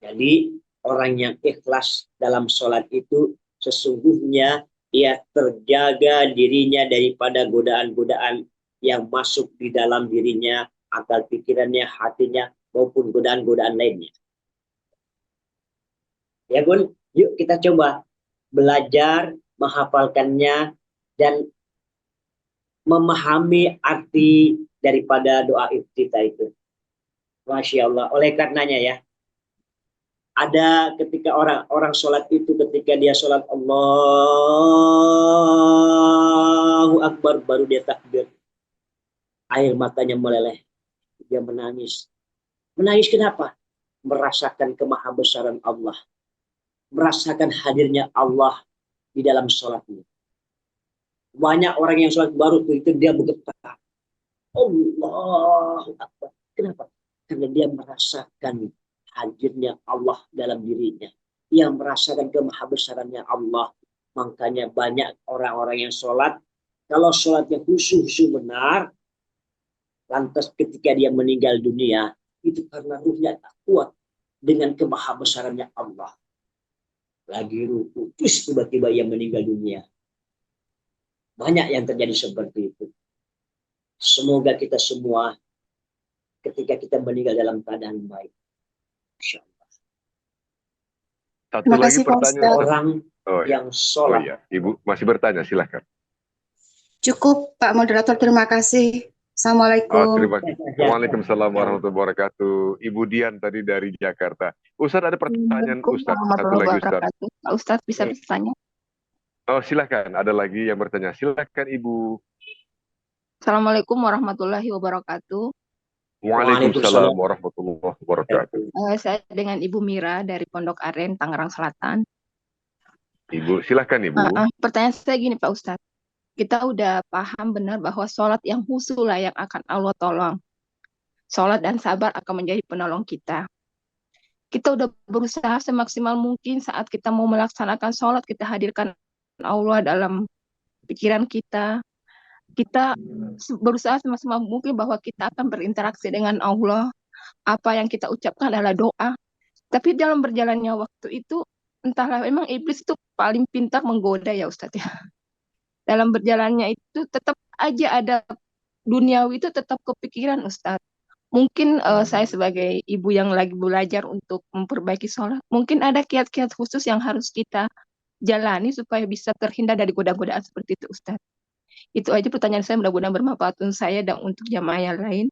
Jadi orang yang ikhlas dalam sholat itu sesungguhnya ia terjaga dirinya daripada godaan-godaan yang masuk di dalam dirinya, akal pikirannya, hatinya, maupun godaan-godaan lainnya. Ya Gun, yuk kita coba belajar menghafalkannya dan memahami arti daripada doa iftitah itu. Masya Allah. Oleh karenanya ya, ada ketika orang sholat itu, ketika dia sholat Allahu Akbar, baru dia takbir, air matanya meleleh, dia menangis. Menangis kenapa? Merasakan kemahabesaran Allah, merasakan hadirnya Allah di dalam sholatnya. Banyak orang yang sholat baru itu dia bergetar, Allahu Akbar. Kenapa? Karena dia merasakan hadirnya Allah dalam dirinya. Dia merasakan kemahabesarannya Allah. Makanya banyak orang-orang yang sholat, kalau sholatnya khusyuk benar, lantas ketika dia meninggal dunia, itu karena ruhnya tak kuat dengan kemahabesarannya Allah. Lagi ruku, terus tiba-tiba ia meninggal dunia. Banyak yang terjadi seperti itu. Semoga kita semua ketika kita meninggal dalam keadaan baik. Insya Allah. Satu Terima lagi kasih Pak pertanyaan. Ustadz. Orang yang Oh sholat. iya, Ibu masih bertanya, silahkan. Cukup Pak Moderator, terima kasih. Assalamualaikum. Terima kasih. Waalaikumsalam warahmatullahi wabarakatuh. Ibu Dian tadi dari Jakarta. Ustadz, ada pertanyaan Ustadz. Satu lagi Ustadz. Pak Ustadz bisa bertanya? Oh, silahkan. Ada lagi yang bertanya. Silahkan Ibu. Assalamualaikum warahmatullahi wabarakatuh. Waalaikumsalam warahmatullahi wabarakatuh. Saya dengan Ibu Mira dari Pondok Aren, Tangerang Selatan. Ibu, silahkan Ibu. Pertanyaan saya gini Pak Ustadz. Kita udah paham benar bahwa sholat yang khusyuk lah yang akan Allah tolong. Sholat dan sabar akan menjadi penolong kita. Kita udah berusaha semaksimal mungkin saat kita mau melaksanakan sholat, kita hadirkan Allah dalam pikiran kita. Kita berusaha semaksimal mungkin bahwa kita akan berinteraksi dengan Allah. Apa yang kita ucapkan adalah doa. Tapi dalam berjalannya waktu itu, entahlah memang iblis itu paling pintar menggoda ya Ustadz ya. Dalam berjalannya itu tetap aja ada duniawi itu tetap kepikiran Ustadz. Mungkin saya sebagai ibu yang lagi belajar untuk memperbaiki sholat, mungkin ada kiat-kiat khusus yang harus kita jalani supaya bisa terhindar dari godaan-godaan seperti itu Ustadz. Itu aja pertanyaan saya, mudah-mudahan bermanfaat untuk saya dan untuk jamaah yang lain.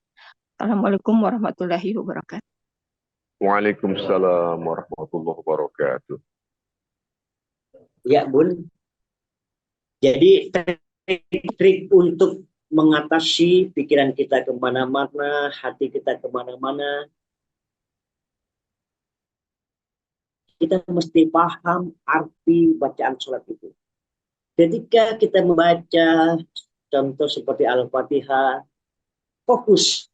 Assalamualaikum warahmatullahi wabarakatuh. Waalaikumsalam warahmatullahi wabarakatuh. Ya Bun. Jadi trik untuk mengatasi pikiran kita kemana-mana, hati kita kemana-mana, kita mesti paham arti bacaan sholat itu. Ketika kita membaca contoh seperti Al-Fatihah, fokus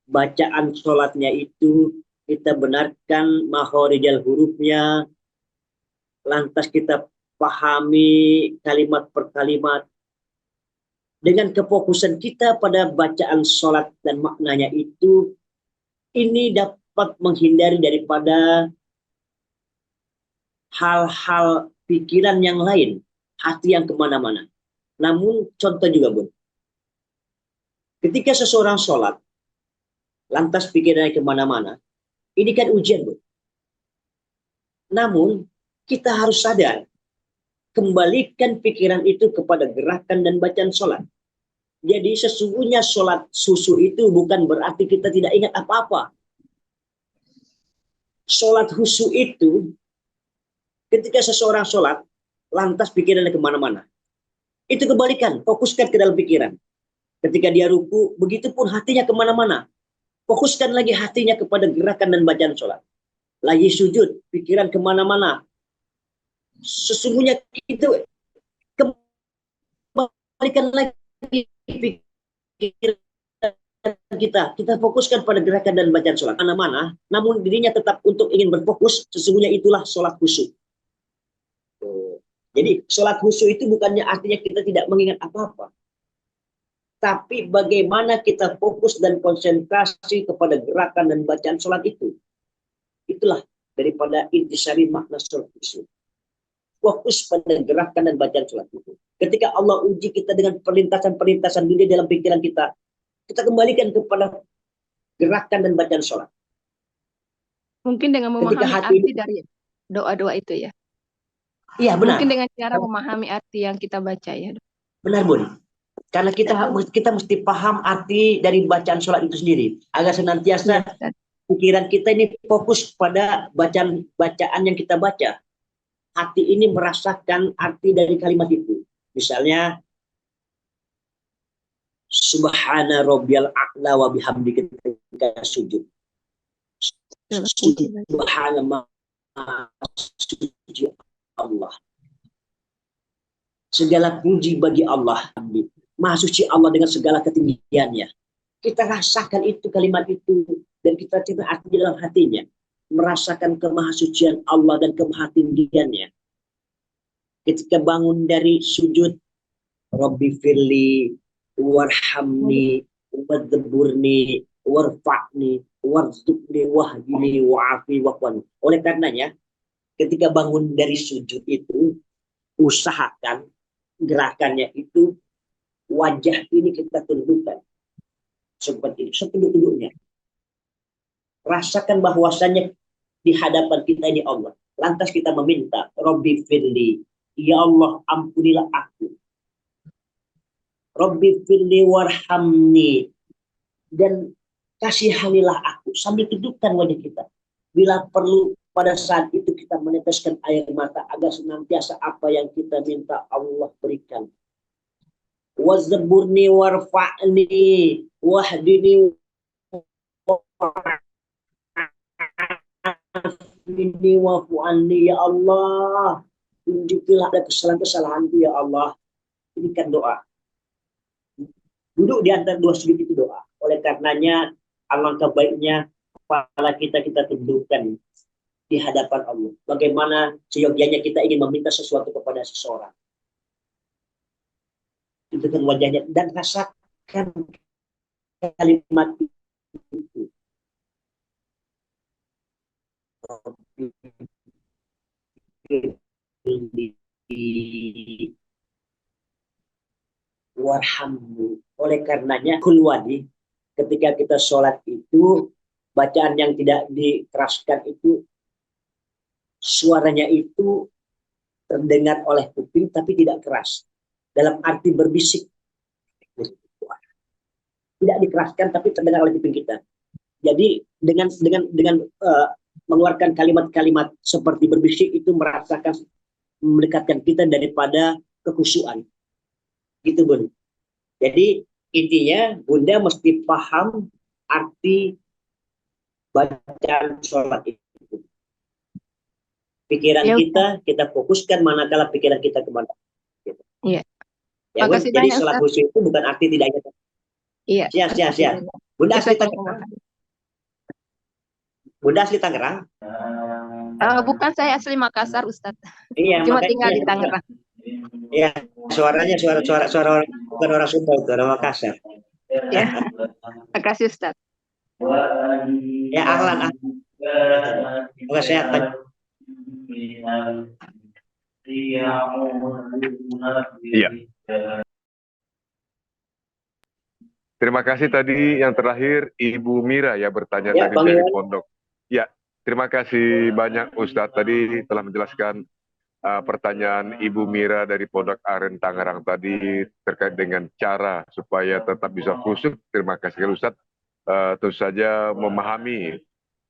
bacaan sholatnya itu, kita benarkan makhorijal hurufnya, lantas kita pahami kalimat per kalimat. Dengan kefokusan kita pada bacaan sholat dan maknanya itu, ini dapat menghindari daripada hal-hal pikiran yang lain, hati yang kemana-mana. Namun contoh juga Bun, ketika seseorang sholat, lantas pikirannya kemana-mana, ini kan ujian Bun. Namun kita harus sadar, kembalikan pikiran itu kepada gerakan dan bacaan sholat. Jadi sesungguhnya sholat khusyuk itu bukan berarti kita tidak ingat apa-apa. Sholat khusyuk itu ketika seseorang sholat, lantas pikirannya kemana-mana. Itu kebalikan, fokuskan ke dalam pikiran. Ketika dia ruku, begitupun hatinya kemana-mana. Fokuskan lagi hatinya kepada gerakan dan bacaan sholat. Lagi sujud, pikiran kemana-mana. Sesungguhnya itu kembalikan lagi pikiran kita fokuskan pada gerakan dan bacaan sholat mana-mana, namun dirinya tetap untuk ingin berfokus, sesungguhnya itulah sholat khusyuk. Jadi sholat khusyuk itu bukannya artinya kita tidak mengingat apa-apa, tapi bagaimana kita fokus dan konsentrasi kepada gerakan dan bacaan sholat itu. Itulah daripada intisari makna sholat khusyuk. Fokus pada gerakan dan bacaan sholat itu. Ketika Allah uji kita dengan perlintasan-perlintasan dunia dalam pikiran kita, kita kembalikan kepada gerakan dan bacaan sholat. Mungkin dengan memahami arti dari doa-doa itu ya. Iya benar. Mungkin dengan cara memahami arti yang kita baca ya. Benar, Bun. Karena kita mesti paham arti dari bacaan sholat itu sendiri. Agar senantiasa Ustaz. pikiran kita ini fokus pada bacaan yang kita baca. Hati ini merasakan arti dari kalimat itu. Misalnya, Subhana rabbiyal a'la wa bihamdi ketika sujud. Subhana maha suci Allah. Segala puji bagi Allah. Maha suci Allah dengan segala ketinggiannya. Kita rasakan itu kalimat itu dan kita coba arti dalam hatinya. Merasakan kemahasucian Allah dan kemahatinggiannya. Ketika bangun dari sujud, Rabbi firli warhamni wadzaburni warfa'ni warzuqni wahdini wa'afi wa'fani. Oleh karenanya, ketika bangun dari sujud itu, usahakan gerakannya itu wajah ini kita tundukkan seperti ini, setunduk-tunduknya. Rasakan bahwasannya di hadapan kita ini Allah. Lantas kita meminta, Rabbi firli, ya Allah ampunilah aku. Rabbi firli warhamni, dan kasihanilah aku. Sambil tundukkan wajah kita. Bila perlu pada saat itu kita meneteskan air mata agar senantiasa apa yang kita minta Allah berikan. Wazzaburni warfa'ni wahdini wa'afini wa'fu'anni, ya Allah. Tunjukilah ada kesalahan-kesalahanku ya Allah. Ini kan doa. Duduk di antara dua sujud itu doa. Oleh karenanya alangkah baiknya kepala kita tundukkan di hadapan Allah. Bagaimana seyogianya kita ingin meminta sesuatu kepada seseorang. Tundukkan wajahnya dan rasakan kalimat itu. Warhammu. Oleh karenanya kulwadi, ketika kita sholat itu bacaan yang tidak dikeraskan itu suaranya itu terdengar oleh kuping tapi tidak keras, dalam arti berbisik, tidak dikeraskan tapi terdengar oleh kuping kita. Jadi dengan mengeluarkan kalimat-kalimat seperti berbisik itu mendekatkan kita daripada kekhusyuan. Gitu, Bun. Jadi intinya Bunda mesti paham arti bacaan sholat itu. Pikiran Ya, kita fokuskan manakala pikiran kita kemana. Gitu. Iya. Ya, Bun, Makasih jadi banyak, sholat Ustaz. khusyuk itu bukan arti tidak ada. Iya. Siap. Bunda asli Tangerang. Bunda asli Tangerang. Bukan, saya asli Makassar, Ustaz. Iya, Cuma makanya tinggal di Tangerang. Iya, suaranya suara orang, bukan orang Sunda, itu orang Makassar. Ya. Makasih, Ustaz. Ya, ahlan. Semoga sehat. Iya. Terima kasih tadi yang terakhir Ibu Mira ya bertanya Ya, tadi Bang dari Iwan. Pondok. Ya, terima kasih banyak Ustadz tadi telah menjelaskan pertanyaan Ibu Mira dari Pondok Aren Tangerang tadi terkait dengan cara supaya tetap bisa khusyuk. Terima kasih Ustadz. Tentu saja memahami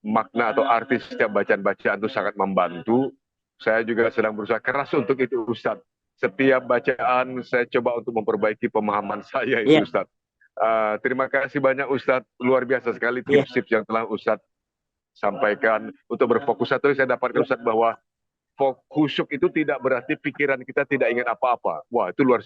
makna atau arti setiap bacaan-bacaan itu sangat membantu. Saya juga sedang berusaha keras untuk itu Ustadz. Setiap bacaan saya coba untuk memperbaiki pemahaman saya itu Ustadz. Terima kasih banyak Ustadz, luar biasa sekali tips-tips yang telah Ustadz sampaikan. Untuk berfokus satu saya dapatkan Ustadz bahwa khusyuk itu tidak berarti pikiran kita tidak ingat apa-apa. Wah, itu luar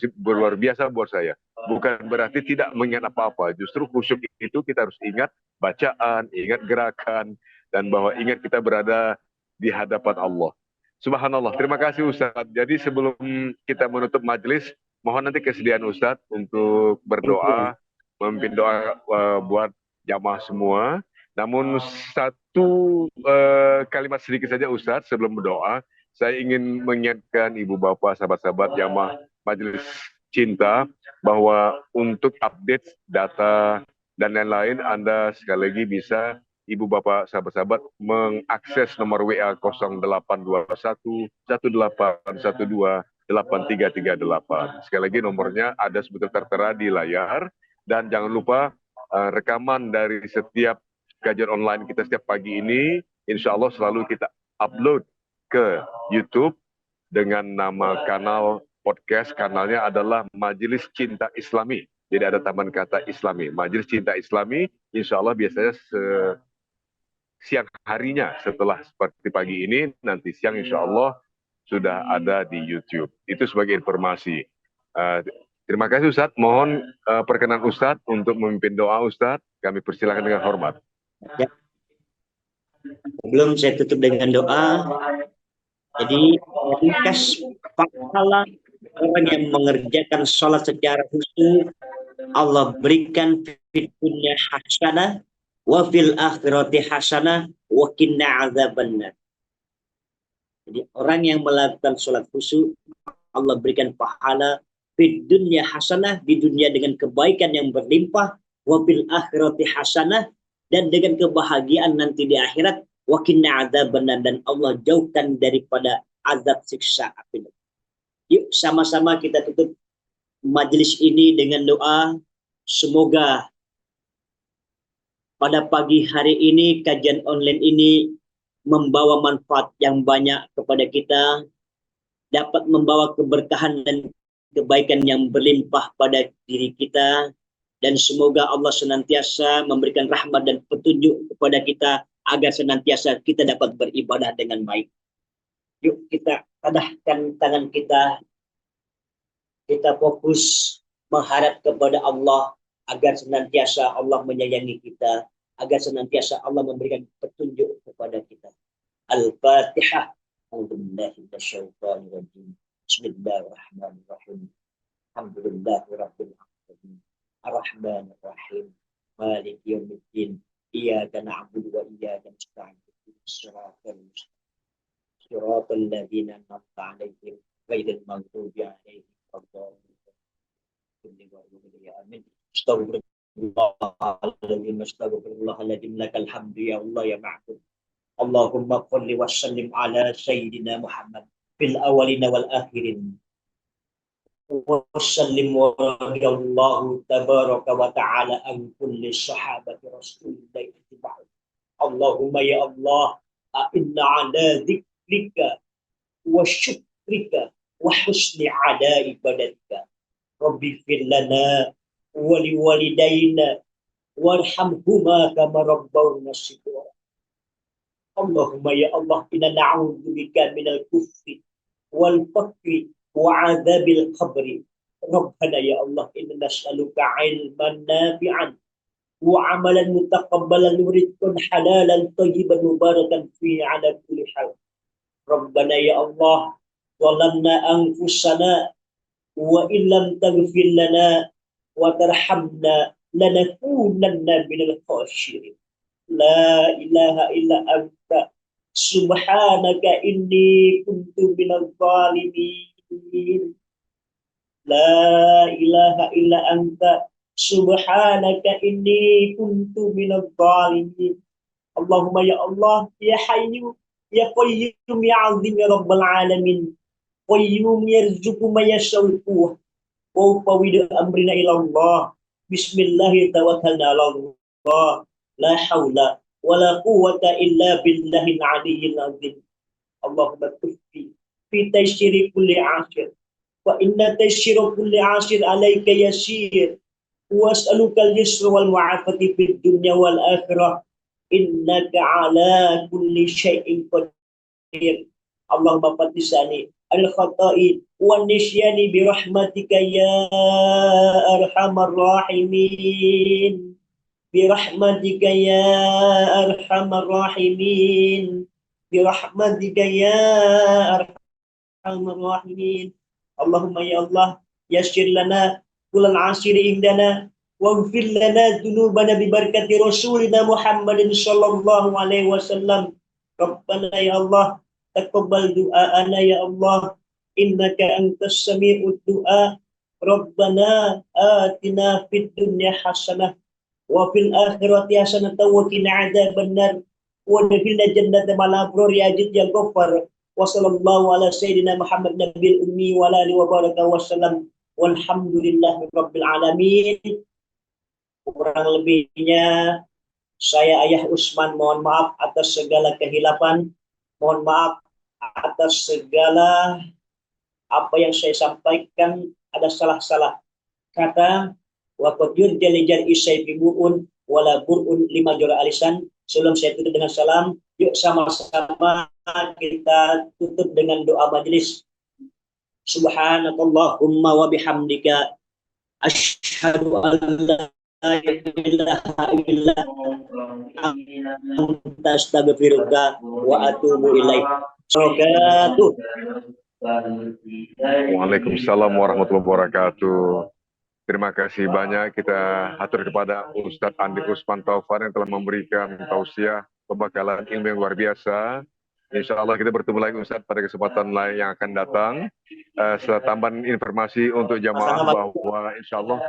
biasa buat saya. Bukan berarti tidak mengingat apa-apa. Justru khusyuk itu kita harus ingat bacaan, ingat gerakan, dan bahwa ingat kita berada di hadapan Allah. Subhanallah. Terima kasih Ustadz. Jadi sebelum kita menutup majelis, mohon nanti kesediaan Ustadz untuk berdoa, memimpin doa buat jamaah semua. Namun satu kalimat sedikit saja Ustadz sebelum berdoa. Saya ingin mengingatkan ibu bapak, sahabat-sahabat jamaah majelis cinta bahwa untuk update data dan lain-lain Anda sekali lagi bisa ibu bapak sahabat-sahabat mengakses nomor WA 0821 1812 8338. Sekali lagi nomornya ada sebetulnya tertera di layar. Dan jangan lupa rekaman dari setiap kajian online kita setiap pagi ini, insya Allah selalu kita upload ke YouTube dengan nama kanal podcast. Kanalnya adalah Majelis Cinta Islami. Jadi ada tambahan kata Islami. Majelis Cinta Islami, insya Allah biasanya siang harinya setelah seperti pagi ini, nanti siang insya Allah sudah ada di YouTube. Itu sebagai informasi. Terima kasih Ustadz. Mohon perkenan Ustadz untuk memimpin doa Ustadz. Kami persilakan dengan hormat. Ya. Sebelum saya tutup dengan doa, jadi ringkas pahala orang yang mengerjakan sholat secara khusyuk, Allah berikan fid dunya hasanah wa fil akhirati hasanah wa qina adzabannar. Jadi orang yang melakukan sholat khusyuk, Allah berikan pahala fid dunya hasanah, di dunia dengan kebaikan yang berlimpah, wa fil akhirati hasanah, dan dengan kebahagiaan nanti di akhirat, wa qina adzabannar, dan Allah jauhkan daripada azab siksa api. Yuk sama-sama kita tutup majelis ini dengan doa. Semoga pada pagi hari ini kajian online ini membawa manfaat yang banyak kepada kita, dapat membawa keberkahan dan kebaikan yang berlimpah pada diri kita, dan semoga Allah senantiasa memberikan rahmat dan petunjuk kepada kita agar senantiasa kita dapat beribadah dengan baik. Yuk kita tadahkan tangan kita fokus mengharap kepada Allah agar senantiasa Allah menyayangi kita, agar senantiasa Allah memberikan petunjuk kepada kita. Al-Fatihah. Bismillahirrahmanirrahim. Alhamdulillahirabbil alamin. Ar-Rahmanir-Rahim. Maliki yaumiddin. Iyyaka na'budu wa iyyaka nasta'in. Shiratal mustaqim. Shiratal ladzina an'amta 'alaihim ghairil maghdubi 'alaihim waladdallin. Amin. Astaghfirullahaladzim. Lakal hamdu ya Allah ya ma'bud. Allahumma salli wa sallim ala sayyidina Muhammad fil awalina wal akhirin. Wa sallim wa radiyallahu tabaraka wa ta'ala an kulli sahabati rasulillah ittiba'u. Allahumma ya Allah, a'inna ala dzikrika wa syukrika wa husni ala ibadatika. Rabbi fir lana wa liwalidayna warhamhuma kama rabbawna shighara. Allahumma ya Allah, inna na'udzubika minal kufri wal fakri wa 'adzabil qabri. Rabbana ya Allah, inna nas'aluka 'ilman nafi'an wa 'amalan mutaqabbalan wa rizqan halalan thayyiban mubarakan fihi 'ala kulli hal. Rabbana ya Allah, zalamna anfusana wa illam taghfir lana wa tarhamna lanakunanna minal khasirin. La ilaha illa anta subhanaka inni kuntu minal zalimin. La ilaha illa anta subhanaka inni kuntu minal zalimin. Allahumma ya Allah, ya hayyu ya qayyum ya azim ya rabbal alamin. Qayyum yarzuqu man yasha'u wa ufawidu amrina ila Allah. Bismillahirrahmanirrahim. Tawakkalna 'ala Allah. La haula wa la quwwata illa billahil aliyyil azim. Allahumma tuffi fi taysyiri kulli 'ashir wa inna taysyira kulli 'ashir 'alaika yasir. Wa as'aluka al-yusra wal mu'afati fid dunya wal akhirah. Innaka 'ala kulli syai'in qadir. Allahumma fatisani al-khata'i wa nisyani bi rahmatika ya arhamar rahimin. Birahmatika ya arhamar rahimin. Birahmatika ya arhamar rahimin. Allahumma ya Allah, yassir lana kulal asiri indana waghfir lana dzunubana bi barakati rasulina Muhammadin sallallahu alaihi wasallam. Rabbana ya Allah, taqabbal du'aana ya Allah, innaka antas sami'ud du'a. Rabbana atina fid dunya hasanah wa fil akhirati hasanatan wa qina adzabannar wa adkhilna jannata ma'al abrar ya Aziz ya Ghaffar Wa sallallahu ala sayyidina Muhammad nabil ummi wa alihi wa baraka wasallam. Walhamdulillahi rabbil alamin. Kurang lebihnya saya Ayah Usman mohon maaf atas segala kehilapan, mohon maaf atas segala apa yang saya sampaikan ada salah-salah kata. Wa qad yurjal jar'i sayfi burun wala burun lima jura alisan. Sebelum saya tutup dengan salam, yuk sama-sama kita tutup dengan doa majelis. Subhanakallahumma wa bihamdika asyhadu an la ilaha illa anta astaghfiruka wa atubu ilaik. Waalaikumsalam warahmatullahi wabarakatuh. Terima kasih banyak kita atur kepada Ustadz Andi Usman Taufan yang telah memberikan tausiah pembekalan ilmu yang luar biasa. Insya Allah kita bertemu lagi Ustadz pada kesempatan lain yang akan datang. Tambahan informasi untuk jamaah bahwa insya Allah,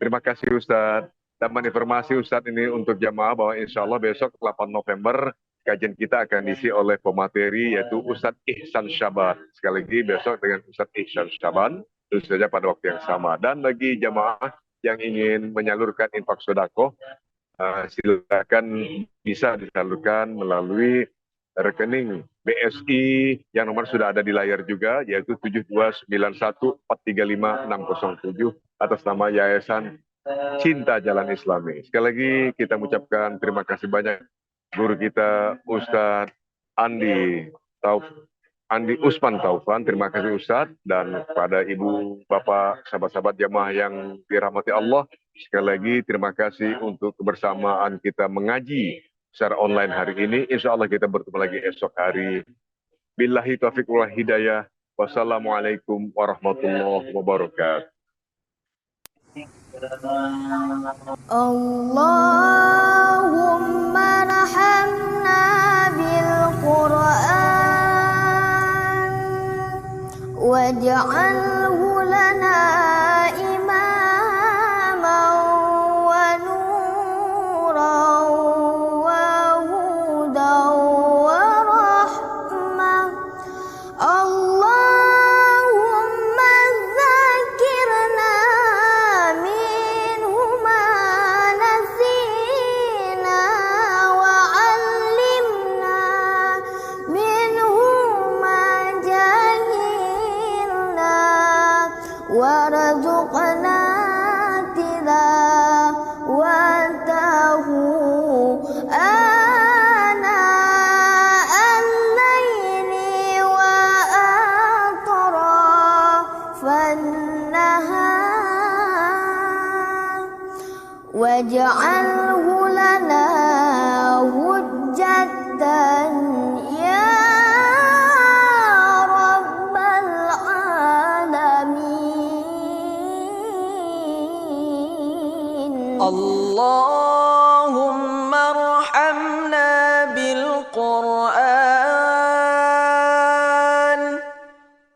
terima kasih Ustadz. Tambahan informasi Ustadz ini untuk jamaah bahwa insya Allah besok 8 November kajian kita akan diisi oleh pemateri yaitu Ustadz Ihsan Syaban. Sekali lagi besok dengan Ustadz Ihsan Syaban. Tentu saja pada waktu yang sama. Dan bagi jamaah yang ingin menyalurkan infak sedekah, silakan bisa disalurkan melalui rekening BSI yang nomor sudah ada di layar juga, yaitu 7291435607 atas nama Yayasan Cinta Jalan Islami. Sekali lagi kita mengucapkan terima kasih banyak guru kita Ustadz Andi Usman Taufan. Terima kasih Ustadz, dan kepada ibu, bapak, sahabat-sahabat jamaah yang dirahmati Allah, sekali lagi terima kasih untuk kebersamaan kita mengaji secara online hari ini. Insya Allah kita bertemu lagi esok hari. Billahi taufiq wal hidayah. Wassalamualaikum warahmatullahi wabarakatuh. Allahumma rahamna bil Qur'an waj'alhu lana imaman wa nuran wa hudan wa rahmah. Allahumma dzakirna minhu ma nasina wa 'allimna minhu ma jahilna warzuqna tilawatahu ana al-laili wa atrafan nahar waj'alhu lana hujjatan ya rabbal alamin. Allahumma arhamna bil Qur'an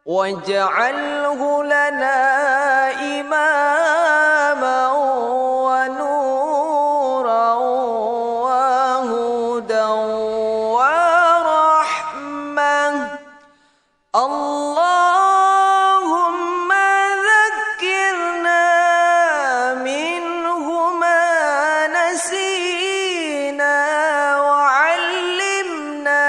waj'alhu lana imaman wa nuran wa hudan wa rahmah. Allahumma dhakkirna minhu ma nasina wa 'allimna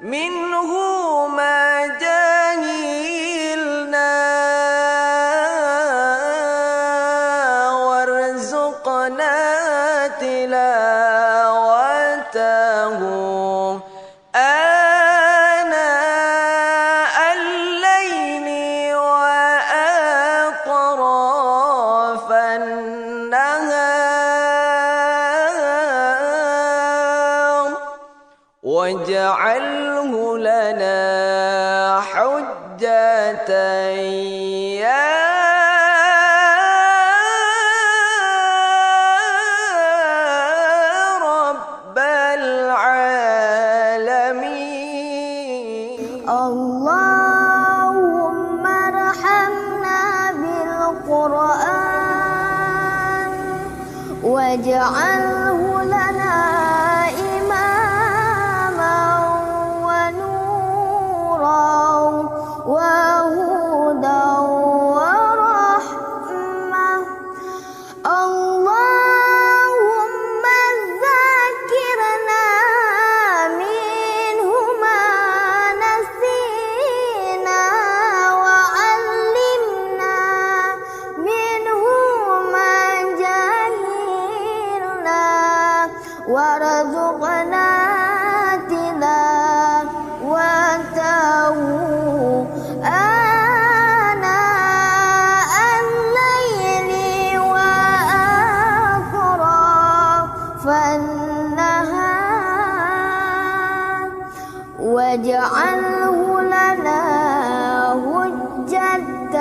minhu ma jahilna warzuqna tilawatahu ana al-laili wa atrafan nahar waj'alhu lana hujjatan ya rabbal alamin. Allahumma arhamna bil Qur'an waj'alhu lana imaman wa nuran واجعله لنا حجة